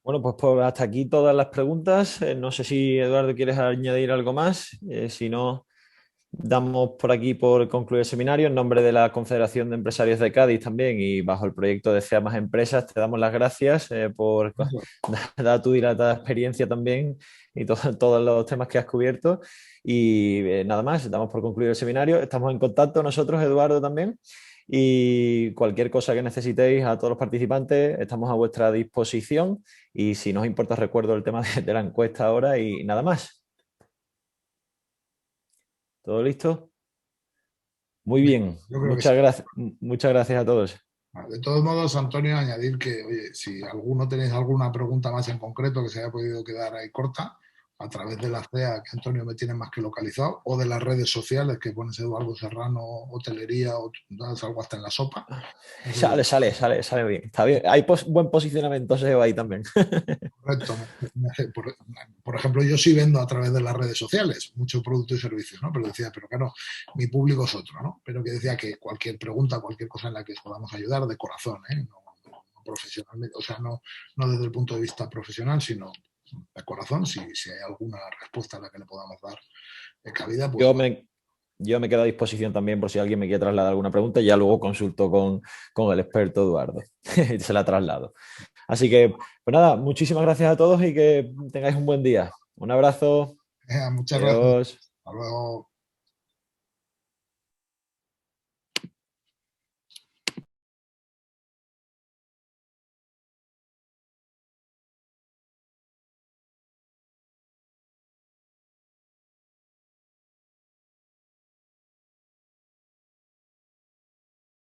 Bueno, pues hasta aquí todas las preguntas. No sé si Eduardo quieres añadir algo más. Si no, damos por aquí por concluir el seminario en nombre de la Confederación de Empresarios de Cádiz también y bajo el proyecto de CEA Más Empresas. Te damos las gracias por dar tu dilatada experiencia también y todos los temas que has cubierto. Y nada más, damos por concluido el seminario. Estamos en contacto nosotros, Eduardo, también. Y cualquier cosa que necesitéis a todos los participantes, estamos a vuestra disposición. Y si no os importa, recuerdo el tema de la encuesta ahora y nada más. ¿Todo listo? Muy bien, Yo creo que sí. muchas gracias a todos. De todos modos, Antonio, añadir que, oye, si alguno tenéis alguna pregunta más en concreto que se haya podido quedar ahí corta, a través de la CEA, que Antonio me tiene más que localizado, o de las redes sociales, que pones Eduardo Serrano, hotelería, o das algo hasta en la sopa. Sale bien. Está bien. Hay buen posicionamiento SEO ahí también. Correcto. Por ejemplo, yo sí vendo a través de las redes sociales mucho producto y servicios, ¿no? Pero decía, pero claro, mi público es otro, ¿no? Pero que decía que cualquier pregunta, cualquier cosa en la que os podamos ayudar, de corazón, ¿eh? No profesionalmente, o sea, no desde el punto de vista profesional, sino de corazón, si hay alguna respuesta a la que le podamos dar cabida, pues Yo va. me, yo me quedo a disposición también por si alguien me quiere trasladar alguna pregunta. Ya luego consulto con el experto Eduardo. Se la traslado. Así que, pues nada, muchísimas gracias a todos y que tengáis un buen día. Un abrazo. Muchas gracias. Adiós. Hasta luego.